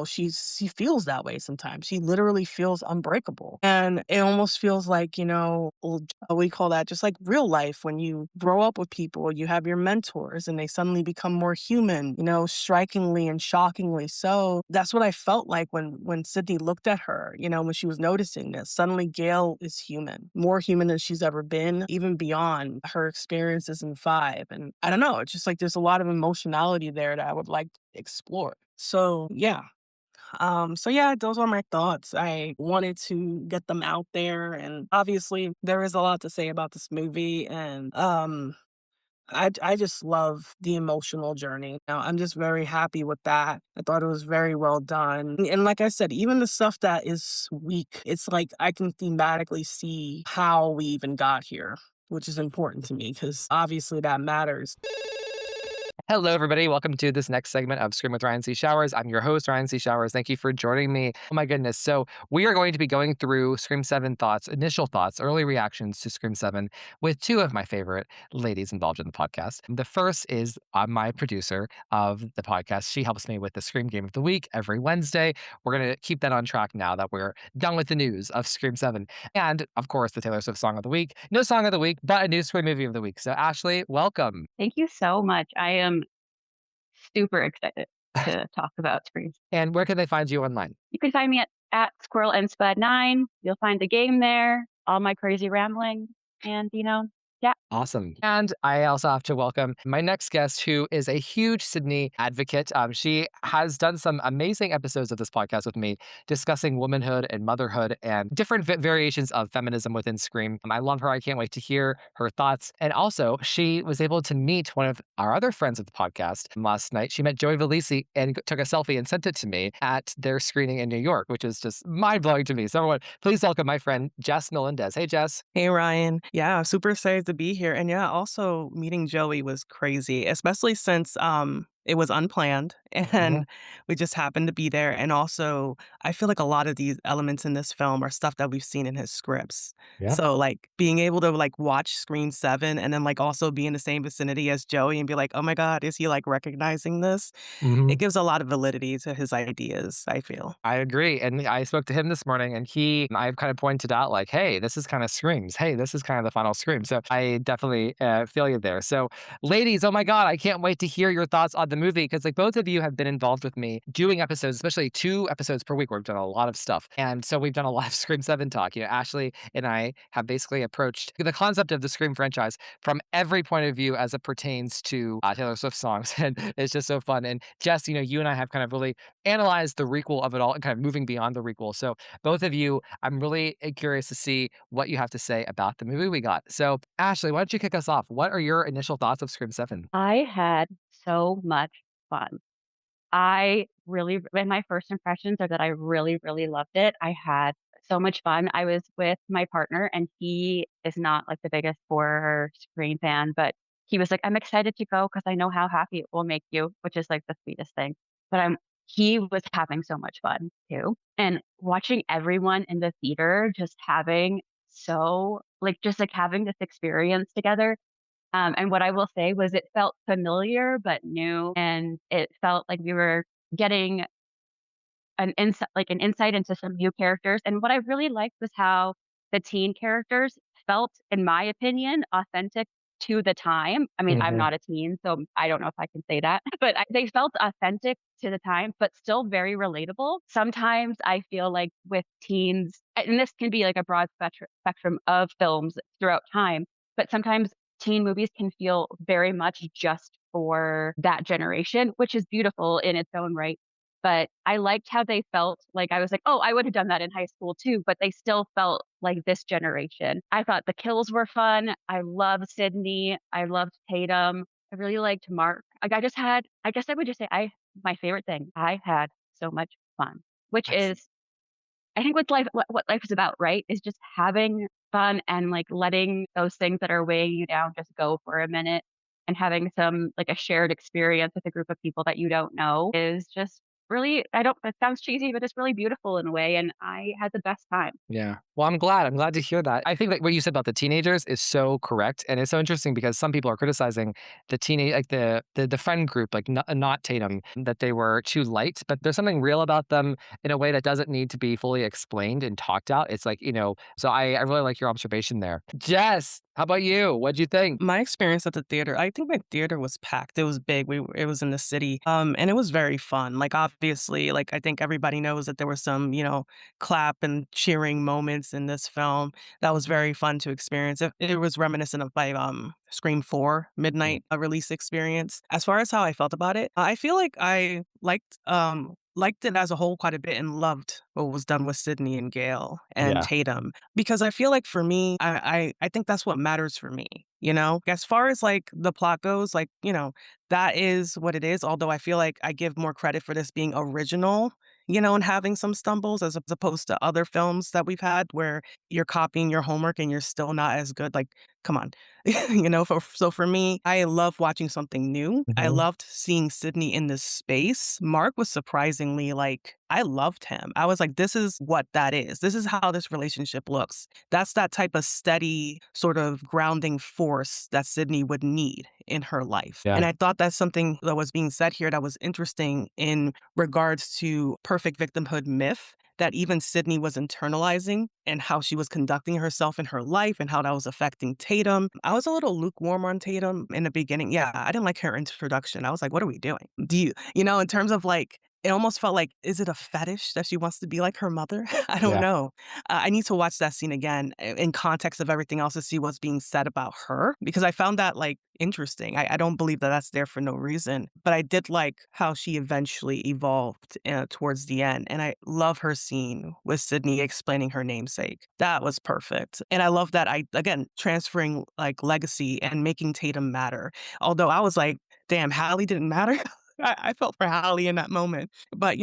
she feels that way sometimes. She literally feels unbreakable. And it almost feels like, we call that just like real life. When you grow up with people, you have your mentors and they suddenly become more human, strikingly and shockingly so. That's what I felt like when Sydney looked at her, when she was noticing this. Suddenly Gail is human, more human than she's ever been, even beyond her experiences in 5. And I don't know, it's just like there's a lot of emotionality there that I would like to explore. So yeah. Those are my thoughts. I wanted to get them out there, and obviously there is a lot to say about this movie, and I just love the emotional journey. I'm just very happy with that. I thought it was very well done. And like I said, even the stuff that is weak, it's like I can thematically see how we even got here, which is important to me because obviously that matters. Hello, everybody. Welcome to this next segment of Scream with Ryan C. Showers. I'm your host, Ryan C. Showers. Thank you for joining me. Oh, my goodness. So, we are going to be going through Scream 7 thoughts, initial thoughts, early reactions to Scream 7 with two of my favorite ladies involved in the podcast. The first is my producer of the podcast. She helps me with the Scream Game of the Week every Wednesday. We're going to keep that on track now that we're done with the news of Scream 7. And, of course, the Taylor Swift Song of the Week. No Song of the Week, but a new Scream Movie of the Week. So, Ashley, welcome. Thank you so much. I am super excited to talk about screens. And where can they find you online? You can find me at Squirrel and Spud 9. You'll find the game there, all my crazy rambling, and yeah. Awesome. And I also have to welcome my next guest, who is a huge Sydney advocate. She has done some amazing episodes of this podcast with me, discussing womanhood and motherhood and different variations of feminism within Scream. I love her. I can't wait to hear her thoughts. And also, she was able to meet one of our other friends of the podcast last night. She met Joey Valisi and took a selfie and sent it to me at their screening in New York, which is just mind-blowing to me. So everyone, please welcome my friend, Jess Melendez. Hey, Jess. Hey, Ryan. Yeah, super excited to be here. And yeah, also meeting Joey was crazy, especially since it was unplanned and we just happened to be there. And also, I feel like a lot of these elements in this film are stuff that we've seen in his scripts. Yeah. So like being able to like watch Scream 7 and then like also be in the same vicinity as Joey and be like, oh my God, is he like recognizing this? It gives a lot of validity to his ideas, I feel. I agree. And I spoke to him this morning and I've kind of pointed out like, hey, this is kind of Screams. Hey, this is kind of the final Scream. So I definitely feel you there. So ladies, oh my God, I can't wait to hear your thoughts on the movie because like both of you have been involved with me doing episodes, especially 2 episodes per week where we've done a lot of stuff. And so we've done a lot of Scream 7 talk. Ashley and I have basically approached the concept of the Scream franchise from every point of view as it pertains to Taylor Swift songs. And it's just so fun. And Jess, you and I have kind of really analyzed the requel of it all and kind of moving beyond the requel. So both of you, I'm really curious to see what you have to say about the movie we got. So Ashley, why don't you kick us off? What are your initial thoughts of Scream 7? I had so much fun. And my first impressions are that I really, really loved it. I had so much fun. I was with my partner, and he is not like the biggest horror Scream fan, but he was like, I'm excited to go because I know how happy it will make you, which is like the sweetest thing. But he was having so much fun too. And watching everyone in the theater just having having this experience together. And what I will say was it felt familiar but new, and it felt like we were getting an insight into some new characters. And what I really liked was how the teen characters felt, in my opinion, authentic to the time. I mean, I'm not a teen, so I don't know if I can say that, but they felt authentic to the time, but still very relatable. Sometimes I feel like with teens, and this can be like a broad spectrum of films throughout time, but sometimes teen movies can feel very much just for that generation, which is beautiful in its own right. But I liked how they felt. Like I was like, oh, I would have done that in high school too, but they still felt like this generation. I thought the kills were fun. I loved Sydney. I loved Tatum. I really liked Mark. Like I guess I would just say my favorite thing, I had so much fun, which is, I think what life is about, right? Is just having fun and like letting those things that are weighing you down just go for a minute, and having some like a shared experience with a group of people that you don't know is just really, it sounds cheesy, but it's really beautiful in a way. And I had the best time. Yeah. Well, I'm glad. I'm glad to hear that. I think that what you said about the teenagers is so correct. And it's so interesting because some people are criticizing the friend group, like not Tatum, that they were too light, but there's something real about them in a way that doesn't need to be fully explained and talked out. It's like, so I really like your observation there. Jess, how about you? What'd you think? My experience at the theater, I think my theater was packed. It was big. It was in the city. And it was very fun. Like obviously, like I think everybody knows that there were some, clap and cheering moments in this film. That was very fun to experience. It was reminiscent of my Scream 4 midnight release experience. As far as how I felt about it, I feel like I liked it as a whole quite a bit and loved what was done with Sydney and Gale and Tatum. Because I feel like for me, I think that's what matters for me, As far as like the plot goes, like, that is what it is. Although I feel like I give more credit for this being original, and having some stumbles as opposed to other films that we've had where you're copying your homework and you're still not as good. Like come on. So for me, I love watching something new. I Mhm. loved seeing Sydney in this space. Mark was surprisingly like, I loved him. I was like, this is what that is. This is how this relationship looks. That's that type of steady sort of grounding force that Sydney would need in her life. Yeah. And I thought that's something that was being said here that was interesting in regards to perfect victimhood myth that even Sydney was internalizing and how she was conducting herself in her life and how that was affecting Tatum. I was a little lukewarm on Tatum in the beginning. Yeah, I didn't like her introduction. I was like, what are we doing? In terms of like, it almost felt like, is it a fetish that she wants to be like her mother? I don't Yeah. know. I need to watch that scene again in context of everything else to see what's being said about her because I found that like interesting. I don't believe that that's there for no reason, but I did like how she eventually evolved towards the end. And I love her scene with Sydney explaining her namesake. That was perfect. And I love that again, transferring like legacy and making Tatum matter. Although I was like, damn, Hallie didn't matter. I felt for Hallie in that moment. But,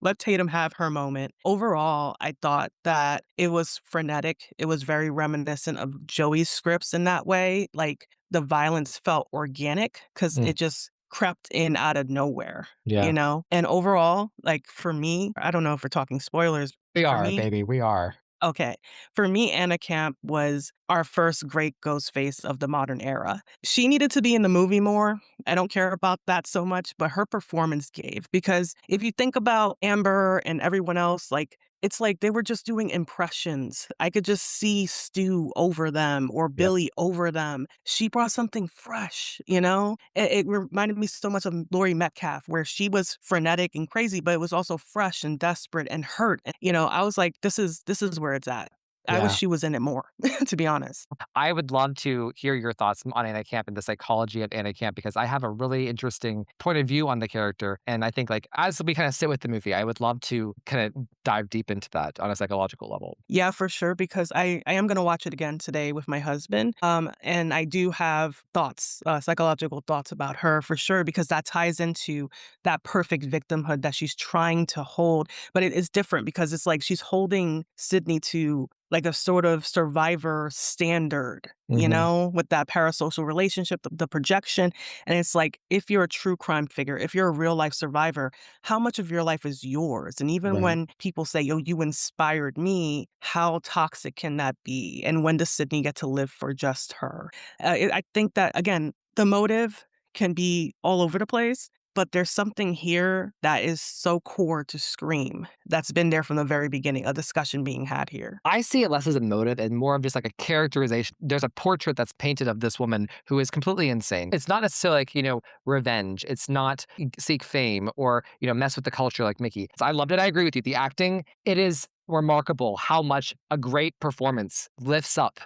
let Tatum have her moment. Overall, I thought that it was frenetic. It was very reminiscent of Joey's scripts in that way. Like the violence felt organic because Mm. it just crept in out of nowhere, Yeah. And overall, like for me, I don't know if we're talking spoilers. We For are, me, baby. We are. okay. For me, Anna Camp was our first great Ghostface of the modern era. She needed to be in the movie more. I don't care about that so much, but her performance gave. Because if you think about Amber and everyone else, like, it's like they were just doing impressions. I could just see Stu over them or Yep. Billy over them. She brought something fresh, you know? It reminded me so much of Laurie Metcalf, where she was frenetic and crazy, but it was also fresh and desperate and hurt. I was like, this is where it's at. I wish Yeah. she was in it more, to be honest. I would love to hear your thoughts on Anna Camp and the psychology of Anna Camp because I have a really interesting point of view on the character. And I think, like, as we kind of sit with the movie, I would love to kind of dive deep into that on a psychological level. Yeah, for sure, because I am gonna watch it again today with my husband. And I do have thoughts, psychological thoughts about her for sure, because that ties into that perfect victimhood that she's trying to hold. But it is different because it's like she's holding Sydney to like a sort of survivor standard, Hmm. with that parasocial relationship, the projection. And it's like, if you're a true crime figure, if you're a real life survivor, how much of your life is yours? And even Right. when people say, "Oh, you inspired me," how toxic can that be? And when does Sydney get to live for just her? I think that, again, the motive can be all over the place, but there's something here that is so core to Scream that's been there from the very beginning, a discussion being had here. I see it less as a motive and more of just like a characterization. There's a portrait that's painted of this woman who is completely insane. It's not necessarily like, revenge. It's not seek fame or, mess with the culture like Mickey. So I loved it. I agree with you. The acting, it is remarkable how much a great performance lifts up.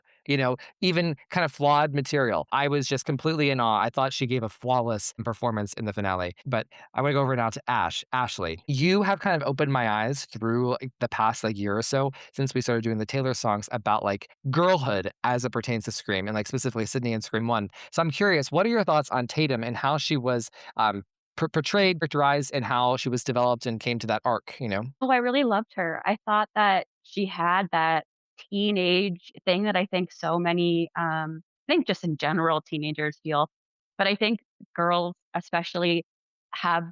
Even kind of flawed material. I was just completely in awe. I thought she gave a flawless performance in the finale. But I want to go over now to Ashley. You have kind of opened my eyes through like, the past like year or so since we started doing the Taylor songs about like girlhood as it pertains to Scream and like specifically Sydney and Scream 1. So I'm curious, what are your thoughts on Tatum and how she was portrayed, characterized, and how she was developed and came to that arc? Oh, I really loved her. I thought that she had that teenage thing that I think so many, I think just in general teenagers feel, but I think girls especially have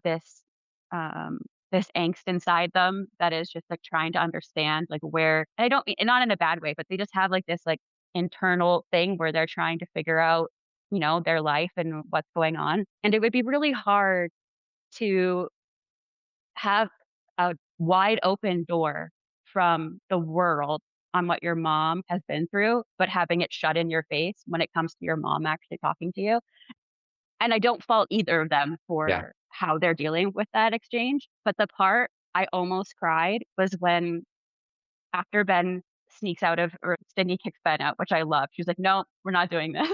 um, this angst inside them that is just like trying to understand like where, and I don't mean, and not in a bad way, but they just have like this like internal thing where they're trying to figure out, their life and what's going on. And it would be really hard to have a wide open door from the world on what your mom has been through, but having it shut in your face when it comes to your mom actually talking to you. And I don't fault either of them Yeah. for how they're dealing with that exchange. But the part I almost cried was when after Ben sneaks out of, or Sydney kicks Ben out, which I love. She's like, no, we're not doing this.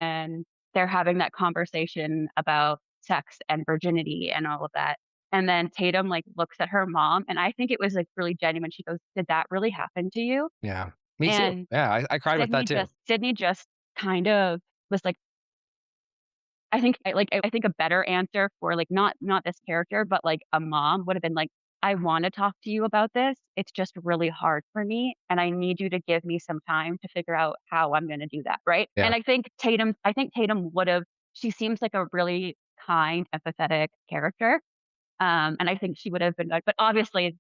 And they're having that conversation about sex and virginity and all of that. And then Tatum like looks at her mom, and I think it was like really genuine. She goes, "Did that really happen to you?" Yeah. Me too. And Yeah. I cried with that too. Sydney just kind of was like, I think a better answer for like not this character, but like a mom would have been like, I want to talk to you about this. It's just really hard for me. And I need you to give me some time to figure out how I'm going to do that. Right. Yeah. And I think Tatum would have, she seems like a really kind, empathetic character. And I think she would have been good. But obviously,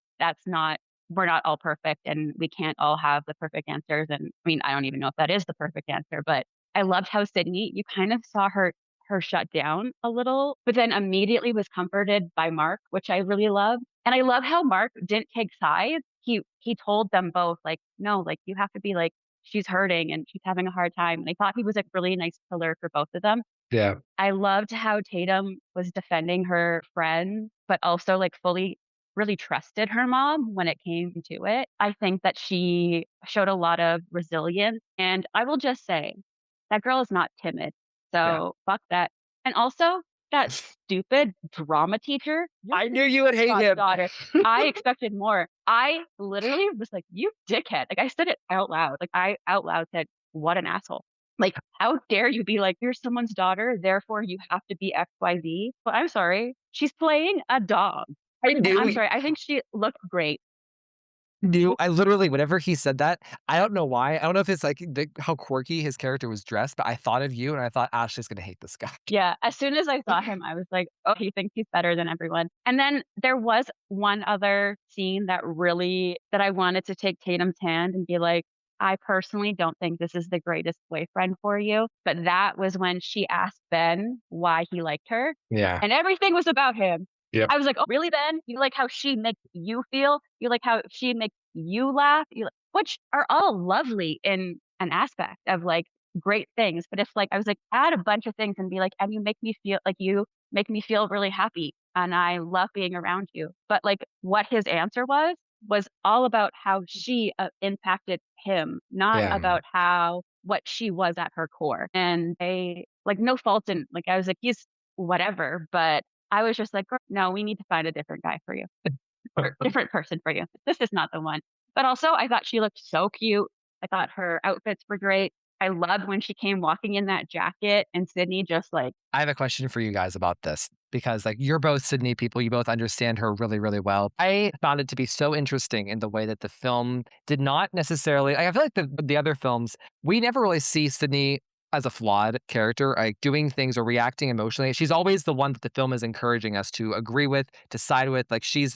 we're not all perfect and we can't all have the perfect answers. And I mean, I don't even know if that is the perfect answer, but I loved how Sydney, you kind of saw her shut down a little, but then immediately was comforted by Mark, which I really love. And I love how Mark didn't take sides. He told them both, like, no, like you have to be like, she's hurting and she's having a hard time. And I thought he was a really nice pillar for both of them. Yeah. I loved how Tatum was defending her friend, but also like fully really trusted her mom when it came to it. I think that she showed a lot of resilience. And I will just say, that girl is not timid. Yeah. So fuck that. And also, that stupid drama teacher, your I knew you would hate him. daughter. I expected more. I literally was like, you dickhead. Like, I said it out loud. Like, I out loud said, what an asshole. Like, how dare you be like, you're someone's daughter, therefore you have to be XYZ. But I'm sorry, she's playing a dog. I knew. I'm sorry, I think she looked great. I literally, whenever he said that, I don't know why. I don't know if it's like how quirky his character was dressed, but I thought of you and I thought Ashley's gonna hate this guy. Yeah, as soon as I saw him, I was like, oh, he thinks he's better than everyone. And then there was one other scene that I wanted to take Tatum's hand and be like, I personally don't think this is the greatest boyfriend for you. But that was when she asked Ben why he liked her. Yeah. And everything was about him. Yep. I was like, oh, really, Ben? You like how she makes you feel? You like how she makes you laugh? Which are all lovely in an aspect of like great things. But if like, I was like, add a bunch of things and be like, and you make me feel really happy. And I love being around you. But like what his answer was all about how she impacted him, not Yeah. about what she was at her core. And like no fault in, like, I was like, he's whatever, but I was just like, no, we need to find a different guy for you or different person for you. This is not the one. But also, I thought she looked so cute. I thought her outfits were great. I loved when she came walking in that jacket and Sydney just like, I have a question for you guys about this because, like, you're both Sydney people. You both understand her really, really well. I found it to be so interesting in the way that the film did not necessarily. I feel like the other films, we never really see Sydney as a flawed character, like doing things or reacting emotionally. She's always the one that the film is encouraging us to agree with, to side with. Like she's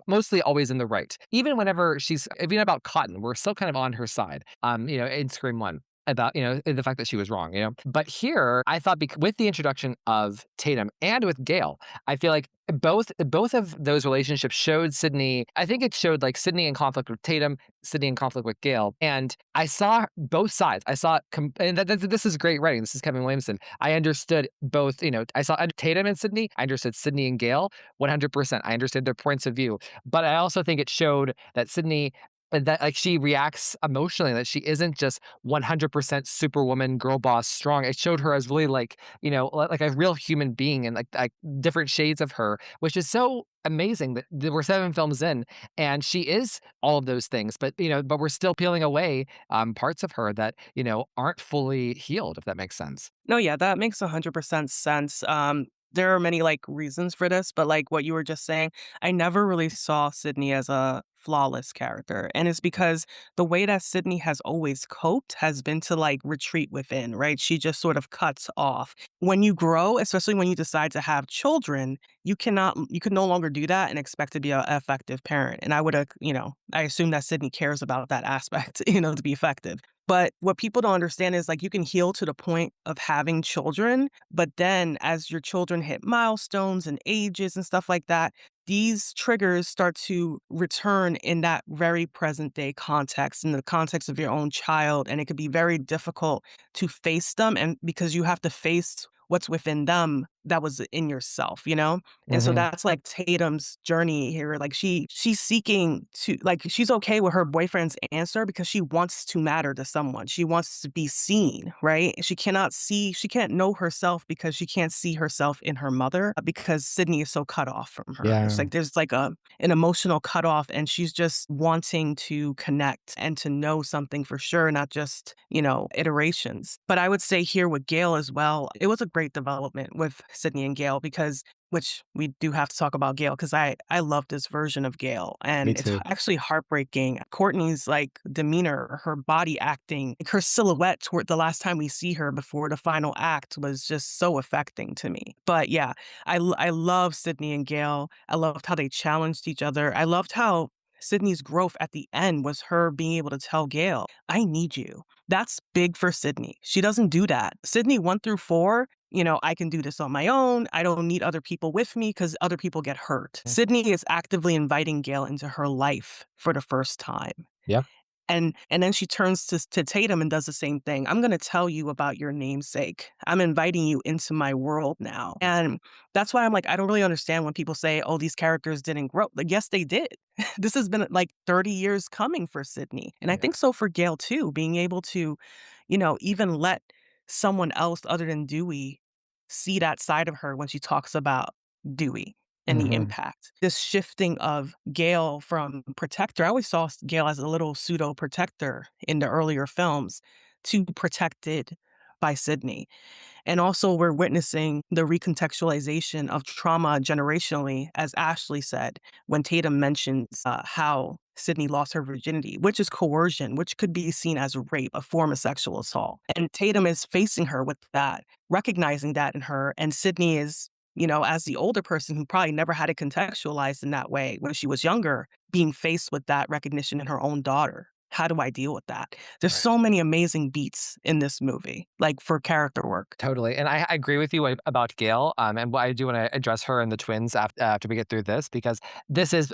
mostly always in the right. Even whenever even about Cotton, we're still kind of on her side. In Scream 1 about, the fact that she was wrong, But here, I thought with the introduction of Tatum and with Gail, I feel like both of those relationships showed Sydney. I think it showed like Sydney in conflict with Tatum, Sydney in conflict with Gail, and I saw both sides. I saw, and this is great writing. This is Kevin Williamson. I understood both. I saw Tatum and Sydney. I understood Sydney and Gail 100%. I understood their points of view, but I also think it showed that Sydney. That like she reacts emotionally, that she isn't just 100% superwoman, girl boss, strong. It showed her as really like like a real human being and like different shades of her, which is so amazing that we're 7 films in and she is all of those things, but we're still peeling away parts of her that aren't fully healed, if that makes sense. No, yeah, that makes 100% sense. There are many like reasons for this, but like what you were just saying, I never really saw Sydney as a flawless character. And it's because the way that Sydney has always coped has been to like retreat within, right? She just sort of cuts off. When you grow, especially when you decide to have children, you can no longer do that and expect to be an effective parent. And I assume that Sydney cares about that aspect, to be effective. But what people don't understand is like you can heal to the point of having children, but then as your children hit milestones and ages and stuff like that, these triggers start to return in that very present day context, in the context of your own child. And it could be very difficult to face them. And because you have to face what's within them that was in yourself, And so that's like Tatum's journey here. Like she's seeking to, like, she's okay with her boyfriend's answer because she wants to matter to someone. She wants to be seen, right? She can't know herself because she can't see herself in her mother because Sydney is so cut off from her. Yeah. It's like there's like an emotional cutoff and she's just wanting to connect and to know something for sure, not just, iterations. But I would say here with Gail as well, it was a great development with Sydney and Gail because which we do have to talk about Gail because I love this version of Gail, Me and it's too. actually heartbreaking. Courtney's like demeanor, her body acting, like her silhouette toward the last time we see her before the final act was just so affecting to me. But yeah, I love Sydney and Gail. I loved how they challenged each other. I loved how Sydney's growth at the end was her being able to tell Gail, I need you. That's big for Sydney. She doesn't do that. Sydney 1 through 4, I can do this on my own. I don't need other people with me because other people get hurt. Sydney is actively inviting Gail into her life for the first time. Yeah. And then she turns to Tatum and does the same thing. I'm going to tell you about your namesake. I'm inviting you into my world now. And that's why I'm like, I don't really understand when people say, oh, these characters didn't grow. Like, yes, they did. This has been like 30 years coming for Sydney. And I think so for Gail too, being able to, even let someone else other than Dewey see that side of her when she talks about Dewey and the impact. This shifting of Gail from protector. I always saw Gail as a little pseudo protector in the earlier films to protected by Sydney. And also, we're witnessing the recontextualization of trauma generationally, as Ashley said, when Tatum mentions how Sydney lost her virginity, which is coercion, which could be seen as rape, a form of sexual assault. And Tatum is facing her with that, recognizing that in her. And Sydney is, as the older person who probably never had it contextualized in that way when she was younger, being faced with that recognition in her own daughter. How do I deal with that? There's so many amazing beats in this movie, like for character work. Totally. And I agree with you about Gail. And I do want to address her and the twins after we get through this, because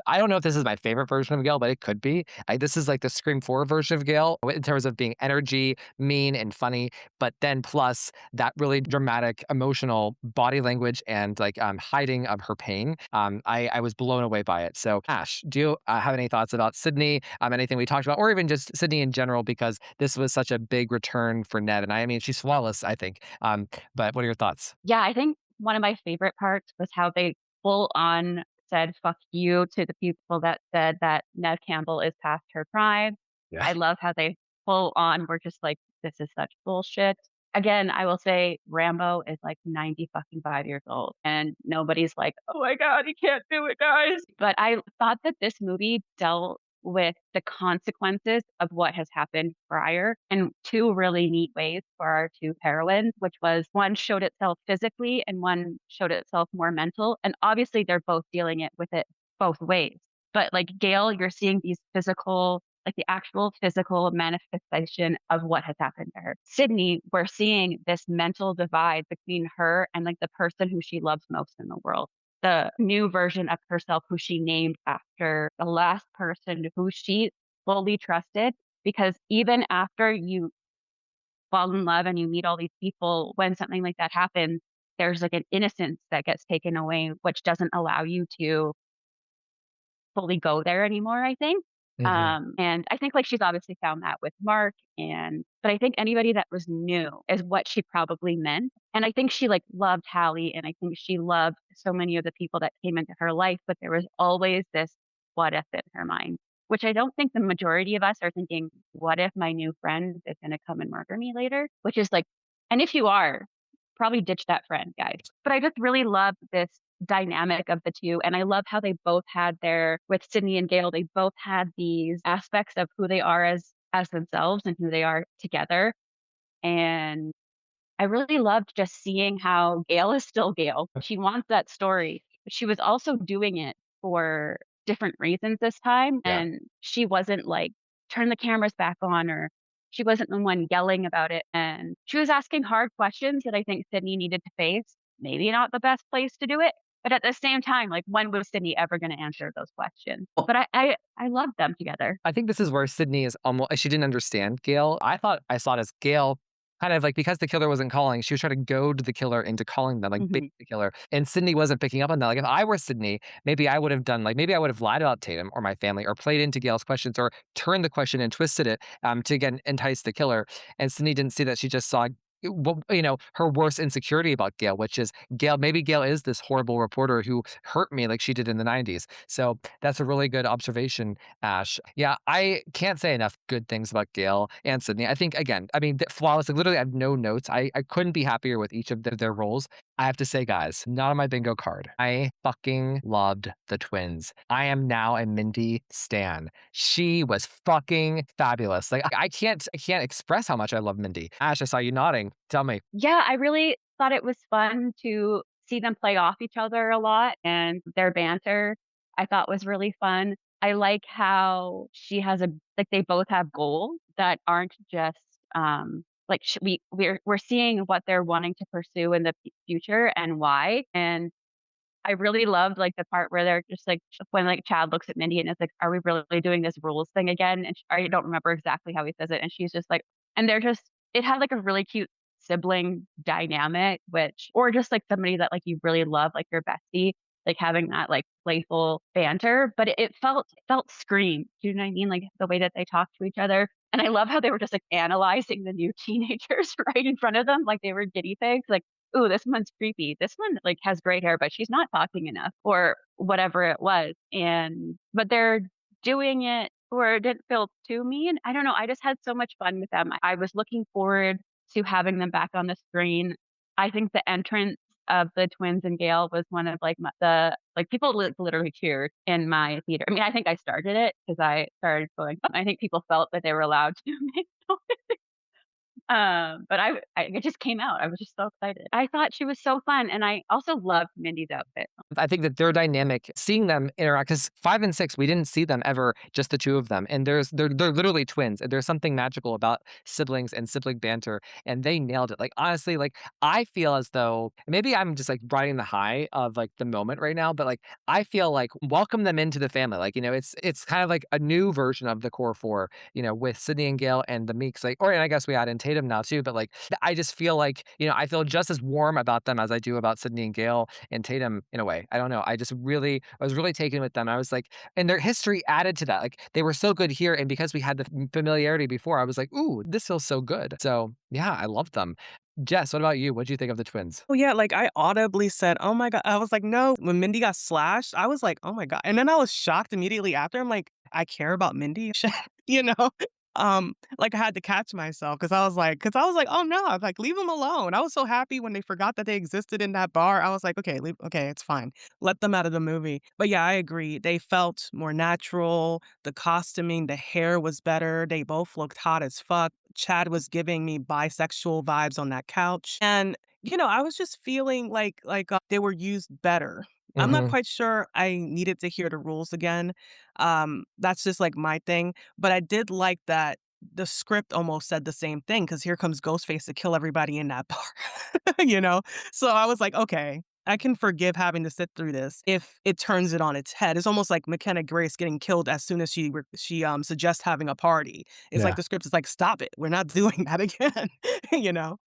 I don't know if this is my favorite version of Gail, but it could be. This is like the Scream 4 version of Gail in terms of being energy, mean, and funny, but then plus that really dramatic, emotional body language and like hiding of her pain. I was blown away by it. So, Ash, do you have any thoughts about Sydney, anything we talked about, or even just Sydney in general, because this was such a big return for Ned. And I mean, she's flawless, I think. But what are your thoughts? Yeah, I think one of my favorite parts was how they full on said fuck you to the people that said that Ned Campbell is past her prime. Yeah. I love how they full on were just like, this is such bullshit. Again, I will say Rambo is like 90 fucking 5 years old and nobody's like, oh my God, he can't do it, guys. But I thought that this movie dealt with the consequences of what has happened prior in two really neat ways for our two heroines, which was one showed itself physically and one showed itself more mental. And obviously they're both dealing with it both ways. But like Gail, you're seeing these physical, like the actual physical manifestation of what has happened to her. Sydney, we're seeing this mental divide between her and like the person who she loves most in the world. The new version of herself who she named after the last person who she fully trusted. Because even after you fall in love and you meet all these people, when something like that happens, there's like an innocence that gets taken away, which doesn't allow you to fully go there anymore, I think. And I think like she's obviously found that with Mark, but I think anybody that was new is what she probably meant. And I think she like loved Hallie, and I think she loved so many of the people that came into her life, but there was always this what if in her mind, which I don't think the majority of us are thinking, what if my new friend is going to come and murder me later? Which is like, and if you are, probably ditch that friend, guys. But I just really love this dynamic of the two. And I love how they both had with Sydney and Gail, they both had these aspects of who they are as themselves and who they are together. And I really loved just seeing how Gail is still Gail. She wants that story, but she was also doing it for different reasons this time. Yeah. And she wasn't like, turn the cameras back on, or she wasn't the one yelling about it. And she was asking hard questions that I think Sydney needed to face. Maybe not the best place to do it, but at the same time, like, when was Sydney ever going to answer those questions? But I love them together. I think this is where Sydney is almost, she didn't understand Gail. I thought I saw it as Gail kind of like, because the killer wasn't calling, she was trying to goad the killer into calling them, like bait the killer. And Sydney wasn't picking up on that. Like, if I were Sydney, maybe I would have lied about Tatum or my family, or played into Gail's questions, or turned the question and twisted it to again entice the killer. And Sydney didn't see that. She just saw well, her worst insecurity about Gail, which is Gail. Maybe Gail is this horrible reporter who hurt me like she did in the '90s. So that's a really good observation, Ash. Yeah, I can't say enough good things about Gail and Sydney. I think again, I mean, flawless. Like literally, I have no notes. I couldn't be happier with each of their roles. I have to say, guys, not on my bingo card. I fucking loved the twins. I am now a Mindy stan. She was fucking fabulous. Like I can't express how much I love Mindy. Ash, I saw you nodding. Tell me. Yeah, I really thought it was fun to see them play off each other a lot, and their banter I thought was really fun. I like how she has a like they both have goals that aren't just like we're seeing what they're wanting to pursue in the future and why. And I really loved, like, the part where they're just, like, when, like, Chad looks at Mindy and is like, "Are we really doing this rules thing again?" And I don't remember exactly how he says it, and she's just like and they're just it had, like, a really cute sibling dynamic, which or just, like, somebody that, like, you really love, like, your bestie, like, having that, like, playful banter, but it felt Scream, do you know what I mean? Like, the way that they talk to each other, and I love how they were just, like, analyzing the new teenagers right in front of them like they were guinea pigs, like, "Ooh, this one's creepy. This one, like, has great hair, but she's not talking enough," or whatever it was, and but they're doing it where it didn't feel too mean. I don't know, I just had so much fun with them. I was looking forward to having them back on the screen. I think the entrance of the twins and Gail was one of, like, people literally cheered in my theater. I mean, I think I started it because I started going, I think people felt that they were allowed to make noise. But it just came out. I was just so excited. I thought she was so fun, and I also loved Mindy's outfit. I think that their dynamic, seeing them interact, because 5 and 6, we didn't see them ever, just the two of them. And they're literally twins. And there's something magical about siblings and sibling banter, and they nailed it. Like honestly, like I feel as though maybe I'm just like riding the high of like the moment right now, but like I feel like welcome them into the family. Like it's kind of like a new version of the core four. With Sydney and Gail and the Meeks, like, or and I guess we add in Tatum now too. But like I just feel like I feel just as warm about them as I do about Sydney and Gail and Tatum in a way. I don't know. I was really taken with them. I was like, and their history added to that. Like they were so good here, and because we had the familiarity before, I was like, ooh, this feels so good. So yeah, I loved them. Jess, what about you? What do you think of the twins? Oh, yeah, like, I audibly said, "Oh my god." I was like, "No." When Mindy got slashed, I was like, "Oh my god." And then I was shocked immediately after. I'm like, "I care about Mindy?" You know? Like, I had to catch myself because I was like, "Oh, no." I was like, "Leave them alone." I was so happy when they forgot that they existed in that bar. I was like, Okay, it's fine. Let them out of the movie." But yeah, I agree. They felt more natural. The costuming, the hair was better. They both looked hot as fuck. Chad was giving me bisexual vibes on that couch. And I was just feeling like they were used better. I'm not Hmm. quite sure I needed to hear the rules again. That's just like my thing. But I did like that the script almost said the same thing because here comes Ghostface to kill everybody in that bar. you know? So I was like, okay, I can forgive having to sit through this if it turns it on its head. It's almost like McKenna Grace getting killed as soon as she suggests having a party. It's like Yeah. the script is like, stop it. We're not doing that again.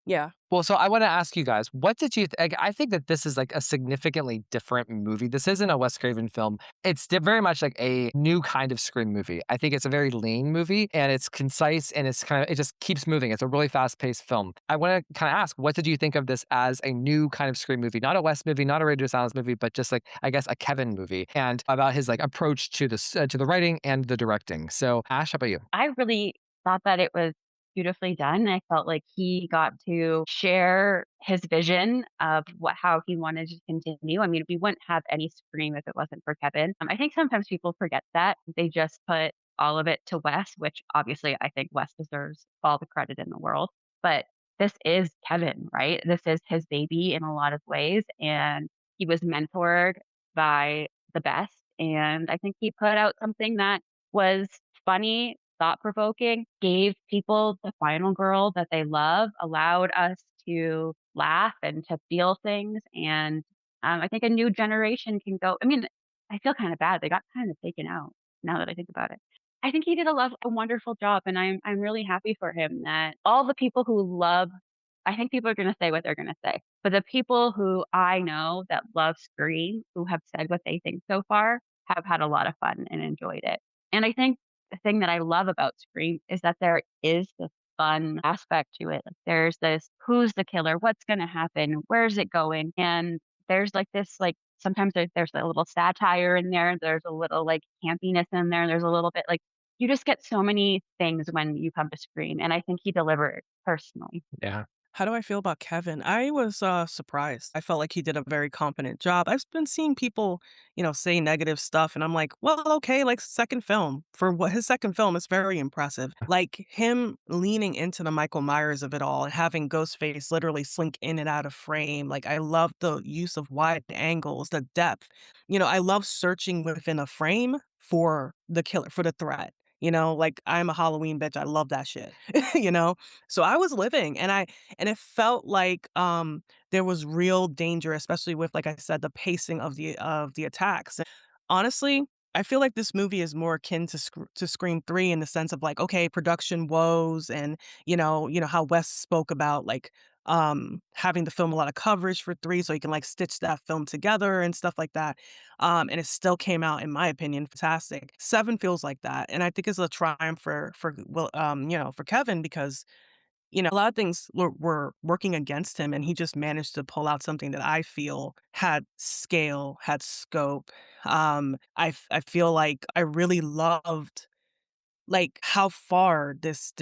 Yeah. Well, so I want to ask you guys, what did you think? I think that this is like a significantly different movie. This isn't a Wes Craven film. It's very much like a new kind of Scream movie. I think it's a very lean movie, and it's concise, and it just keeps moving. It's a really fast paced film. I want to kind of ask, what did you think of this as a new kind of Scream movie? Not a Wes movie, not a Radio Silence movie, but just like, I guess, a Kevin movie, and about his like approach to to the writing and the directing. So Ash, how about you? I really thought that it was beautifully done. I felt like he got to share his vision of how he wanted to continue. I mean, we wouldn't have any Scream if it wasn't for Kevin. I think sometimes people forget that. They just put all of it to Wes, which obviously I think Wes deserves all the credit in the world. But this is Kevin, right? This is his baby in a lot of ways. And he was mentored by the best. And I think he put out something that was funny, thought provoking, gave people the final girl that they love, allowed us to laugh and to feel things. And I think a new generation can go. I mean, I feel kind of bad. They got kind of taken out now that I think about it. I think he did a wonderful job, and I'm really happy for him that all the people who love. I think people are going to say what they're going to say, but the people who I know that love Scream, who have said what they think so far, have had a lot of fun and enjoyed it. And I think the thing that I love about Scream is that there is this fun aspect to it. Like, there's this who's the killer, what's going to happen, where's it going, and there's like this like sometimes there's a little satire in there, there's a little like campiness in there, there's a little bit like you just get so many things when you come to Scream, and I think he delivered personally. Yeah. How do I feel about Kevin? I was surprised. I felt like he did a very competent job. I've been seeing people, say negative stuff, and I'm like, well, okay, like second film. For what his second film is very impressive. Like him leaning into the Michael Myers of it all and having Ghostface literally slink in and out of frame. Like I love the use of wide angles, the depth. I love searching within a frame for the killer, for the threat. Like I'm a Halloween bitch. I love that shit. you know? So I was living and it felt like there was real danger, especially with, like I said, the pacing of the attacks. Honestly, I feel like this movie is more akin to Scream 3 in the sense of like, okay, production woes and how Wes spoke about like having the film a lot of coverage for 3 so he can like stitch that film together and stuff like that. And it still came out, in my opinion, fantastic. 7 feels like that. And I think it's a triumph for Kevin because a lot of things were working against him, and he just managed to pull out something that I feel had scale, had scope. I feel like I really loved like how far this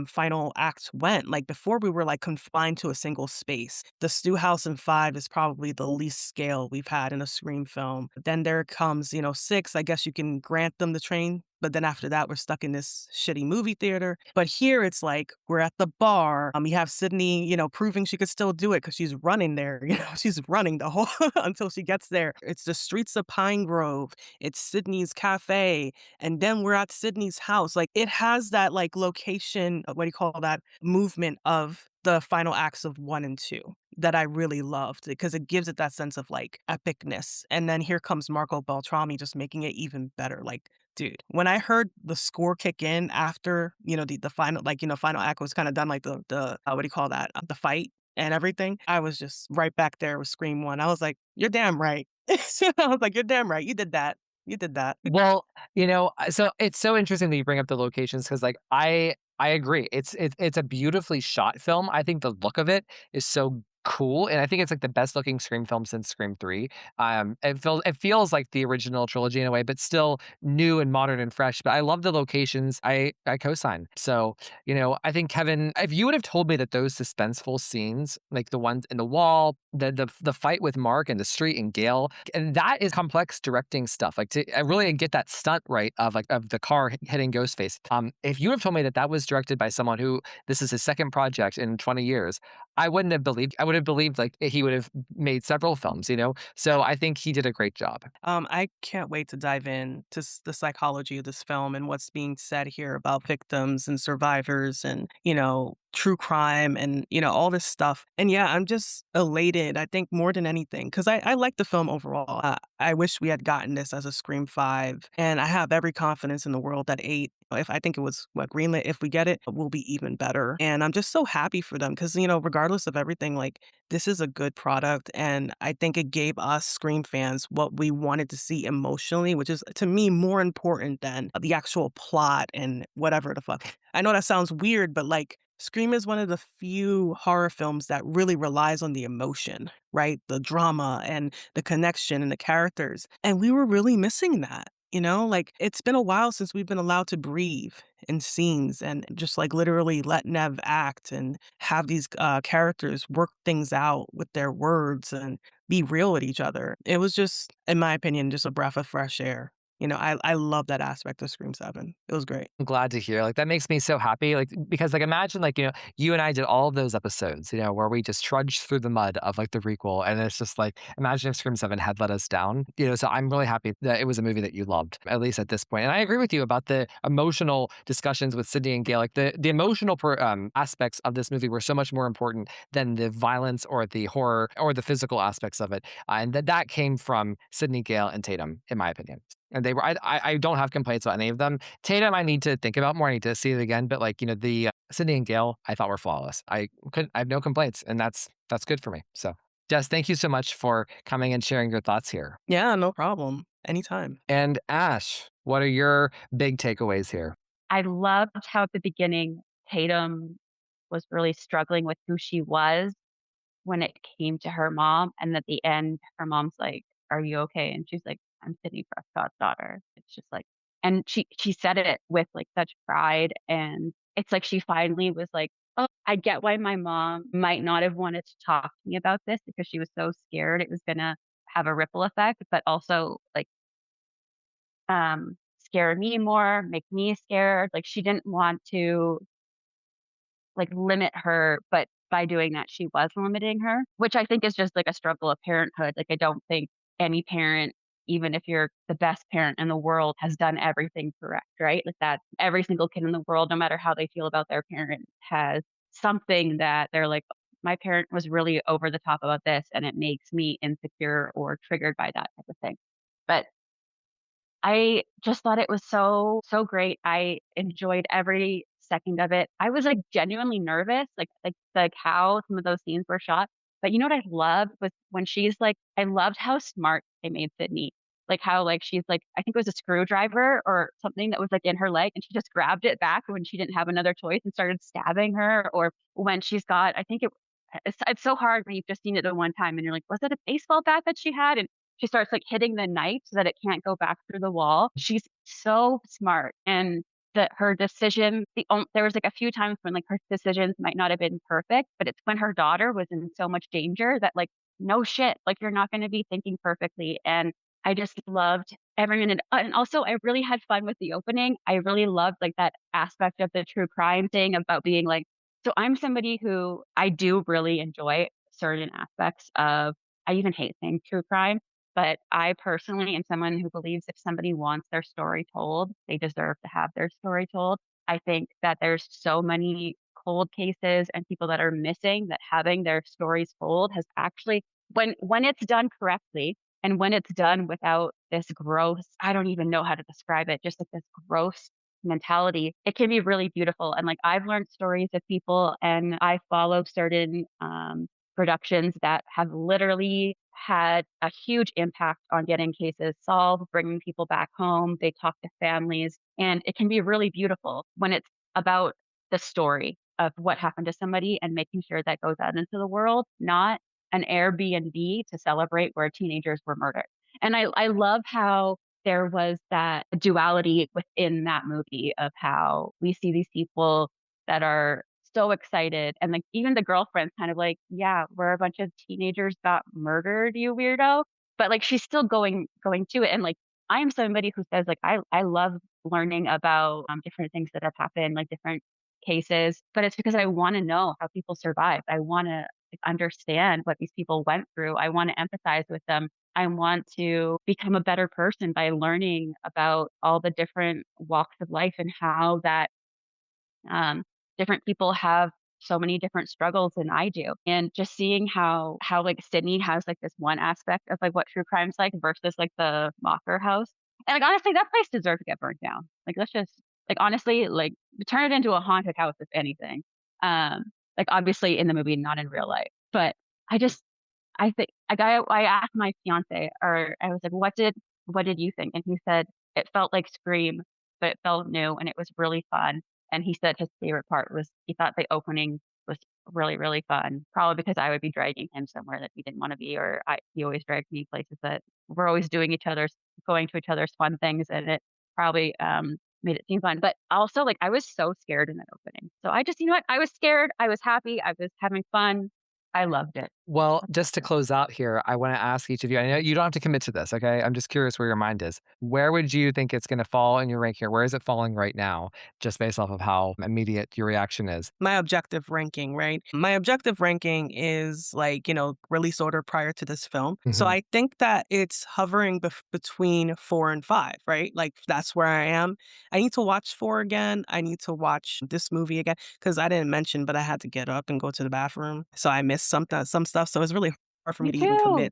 final act went. Like before we were like confined to a single space. The stew house in 5 is probably the least scale we've had in a Scream film. Then there comes, 6. I guess you can grant them the train. But then after that, we're stuck in this shitty movie theater. But here it's like we're at the bar. You have Sydney, proving she could still do it because she's running there. She's running the whole until she gets there. It's the streets of Pine Grove. It's Sydney's cafe, and then we're at Sydney's house. Like it has that like location, what do you call that movement of the final acts of 1 and 2 that I really loved because it gives it that sense of like epicness. And then here comes Marco Beltrami just making it even better. Like, dude, when I heard the score kick in after, the final, like, final act was kind of done, like the what do you call that? The fight and everything. I was just right back there with Scream 1. I was like, you're damn right. I was like, you're damn right. You did that. You did that. Well, so it's so interesting that you bring up the locations because, like, I agree. It's a beautifully shot film. I think the look of it is so cool, and I think it's like the best looking Scream film since Scream 3. It feels like the original trilogy in a way, but still new and modern and fresh. But I love the locations. I co-sign. So I think Kevin, if you would have told me that those suspenseful scenes, like the ones in the wall, the fight with Mark and the street and Gail, and that is complex directing stuff. Like to I really get that stunt right of the car hitting Ghostface. If you would have told me that that was directed by someone who this is his second project in 20 years, I wouldn't have believed. I would have believed like he would have made several films. So I think he did a great job. I can't wait to dive in to the psychology of this film and what's being said here about victims and survivors and, true crime and, all this stuff. And yeah, I'm just elated, I think, more than anything, because I like the film overall. I wish we had gotten this as a Scream 5, and I have every confidence in the world that 8, if I think it was what greenlit, if we get it, will be even better. And I'm just so happy for them because, regardless of everything, like this is a good product. And I think it gave us Scream fans what we wanted to see emotionally, which is to me more important than the actual plot and whatever the fuck. I know that sounds weird, but like Scream is one of the few horror films that really relies on the emotion, right? The drama and the connection and the characters. And we were really missing that. Like it's been a while since we've been allowed to breathe in scenes and just like literally let Nev act and have these characters work things out with their words and be real with each other. It was just, in my opinion, just a breath of fresh air. I love that aspect of Scream 7. It was great. I'm glad to hear. Like that makes me so happy. Like because like imagine like you and I did all of those episodes where we just trudged through the mud of like the prequel, and it's just like imagine if Scream 7 had let us down. So I'm really happy that it was a movie that you loved, at least at this point. And I agree with you about the emotional discussions with Sydney and Gail. Like the emotional aspects of this movie were so much more important than the violence or the horror or the physical aspects of it, and that came from Sydney, Gail, and Tatum, in my opinion. And they were. I don't have complaints about any of them. Tatum, I need to think about more. I need to see it again. But like the Sydney and Gail, I thought were flawless. I have no complaints, and that's good for me. So, Jess, thank you so much for coming and sharing your thoughts here. Yeah, no problem. Anytime. And Ash, what are your big takeaways here? I loved how at the beginning Tatum was really struggling with who she was when it came to her mom, and at the end, her mom's like, "Are you okay?" And she's like, "I'm Sydney Prescott's daughter." It's just like, and she said it with like such pride, and it's like she finally was like, "Oh, I get why my mom might not have wanted to talk to me about this because she was so scared it was gonna have a ripple effect, but also like scare me more, make me scared." Like she didn't want to like limit her, but by doing that, she was limiting her, which I think is just like a struggle of parenthood. Like I don't think any parent, even if you're the best parent in the world, has done everything correct, right? Like that every single kid in the world, no matter how they feel about their parent, has something that they're like, my parent was really over the top about this and it makes me insecure or triggered by that type of thing. But I just thought it was so great. I enjoyed every second of it. I was, like, genuinely nervous, like how some of those scenes were shot. But you know what I loved was when she's like I loved how smart they made Sydney. Like, how, like, she's like I think it was a screwdriver or something that was, like, in her leg, and she just grabbed it back when she didn't have another choice and started stabbing her, or when she's got I think it's so hard when you've just seen it the one time and you're like, "Was it a baseball bat that she had?" And she starts, like, hitting the knife so that it can't go back through the wall. She's so smart, and that her decision there was, like, a few times when, like, her decisions might not have been perfect, but it's when her daughter was in so much danger that, like, no shit, like, you're not gonna be thinking perfectly, and I just loved every minute and also, I really had fun with the opening. I really loved, like, that aspect of the true crime thing about being like so I'm somebody who I do really enjoy certain aspects of I even hate saying true crime, but I personally am someone who believes if somebody wants their story told, they deserve to have their story told. I think that there's so many cold cases and people that are missing that having their stories told has actually when it's done correctly and when it's done without this gross, I don't even know how to describe it, just like this gross mentality, it can be really beautiful. And like I've learned stories of people and I follow certain productions that have literally had a huge impact on getting cases solved, bringing people back home. They talk to families, and it can be really beautiful when it's about the story of what happened to somebody and making sure that goes out into the world, not an Airbnb to celebrate where teenagers were murdered. And I love how there was that duality within that movie of how we see these people that are so excited and like even the girlfriend's kind of like, "Yeah, we're a bunch of teenagers got murdered, you weirdo." But like she's still going to it. And like I am somebody who says like I love learning about different things that have happened, like different cases, but it's because I want to know how people survived. I want to understand what these people went through. I want to empathize with them. I want to become a better person by learning about all the different walks of life and how that um, different people have so many different struggles than I do. And just seeing how like Sydney has like this one aspect of like what true crime's like versus like the Macher house. And like honestly, that place deserved to get burnt down. Like let's just like honestly, like turn it into a haunted house if anything. Like obviously in the movie, not in real life. But I just I think like I asked my fiance or I was like, what did you think? And he said it felt like Scream, but it felt new and it was really fun. And he said his favorite part was he thought the opening was really, really fun. Probably because I would be dragging him somewhere that he didn't want to be, or he always dragged me places that we're always going to each other's fun things, and it probably made it seem fun. But also, like I was so scared in that opening, so I just you know what I was scared, I was happy, I was having fun, I loved it. Well, just to close out here, I want to ask each of you. I know you don't have to commit to this, okay? I'm just curious where your mind is. Where would you think it's going to fall in your ranking? Where is it falling right now, just based off of how immediate your reaction is? My objective ranking, right? My objective ranking is like, release order prior to this film. So Mhm. I think that it's hovering between 4 and 5, right? Like that's where I am. I need to watch 4 again. I need to watch this movie again because I didn't mention, but I had to get up and go to the bathroom. So I missed some stuff. So it's really hard for me Me to even too.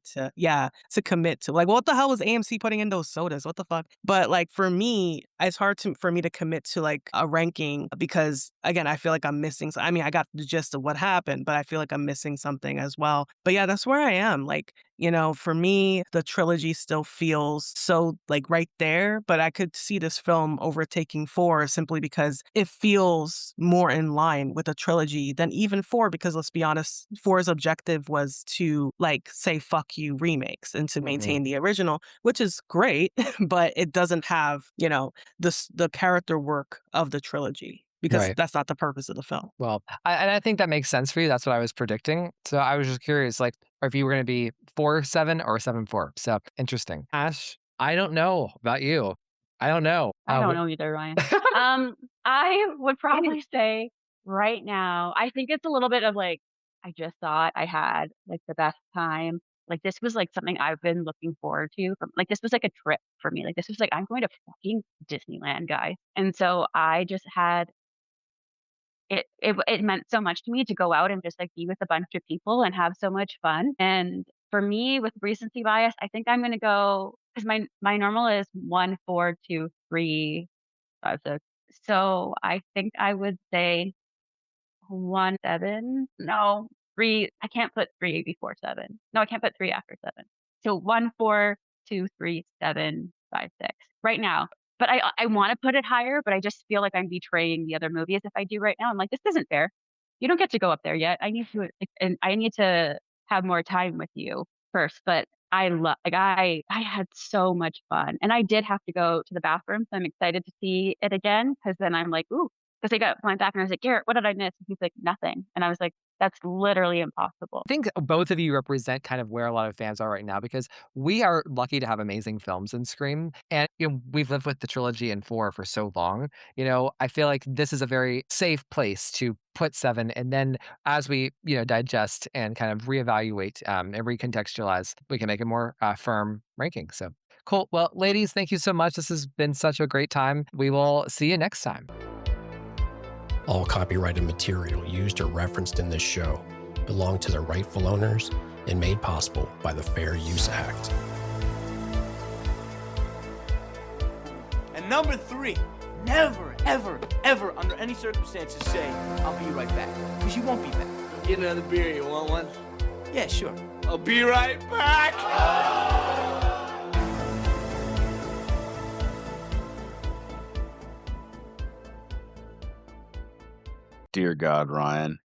commit to like what the hell was AMC putting in those sodas? What the fuck? But like for me, it's hard for me to commit to like a ranking because again, I feel like I'm missing. I mean, I got the gist of what happened, but I feel like I'm missing something as well. But yeah, that's where I am. Like, For me, the trilogy still feels so like right there, but I could see this film overtaking 4 simply because it feels more in line with a trilogy than even 4, because let's be honest, 4's objective was to like say fuck you remakes and to maintain the original, which is great, but it doesn't have, the character work of the trilogy, because Right. that's not the purpose of the film. Well, I think that makes sense for you. That's what I was predicting. So I was just curious, like, if you were going to be 4-7 or 7-4. So interesting. Ash, I don't know about you. I don't know. I don't know either, Ryan. I would probably say right now, I think it's a little bit of like, I just thought I had like the best time. Like this was like something I've been looking forward to. Like this was like a trip for me. Like this was like, I'm going to fucking Disneyland, guys. And so I just had it meant so much to me to go out and just like be with a bunch of people and have so much fun. And for me, with recency bias, I think I'm gonna go because my normal is 1, 4, 2, 3, 5, 6. So I think I would say 1, 7. No, 3. I can't put 3 before 7. No, I can't put 3 after 7. So 1, 4, 2, 3, 7, 5, 6. Right now. But I want to put it higher, but I just feel like I'm betraying the other movies if I do right now. I'm like, this isn't fair. You don't get to go up there yet. I need to have more time with you first. But I had so much fun, and I did have to go to the bathroom, so I'm excited to see it again because then I'm like, ooh, because I got my back and I was like, Garrett, what did I miss? And he's like, nothing, and I was like, that's literally impossible. I think both of you represent kind of where a lot of fans are right now because we are lucky to have amazing films in Scream. And we've lived with the trilogy and 4 for so long. I feel like this is a very safe place to put 7. And then as we, digest and kind of reevaluate and recontextualize, we can make a more firm ranking. So cool. Well, ladies, thank you so much. This has been such a great time. We will see you next time. All copyrighted material used or referenced in this show belong to their rightful owners and made possible by the Fair Use Act. And number 3, never, ever, ever, under any circumstances say, I'll be right back. Because you won't be back. Get another beer, you want one? Yeah, sure. I'll be right back! Dear God, Ryan,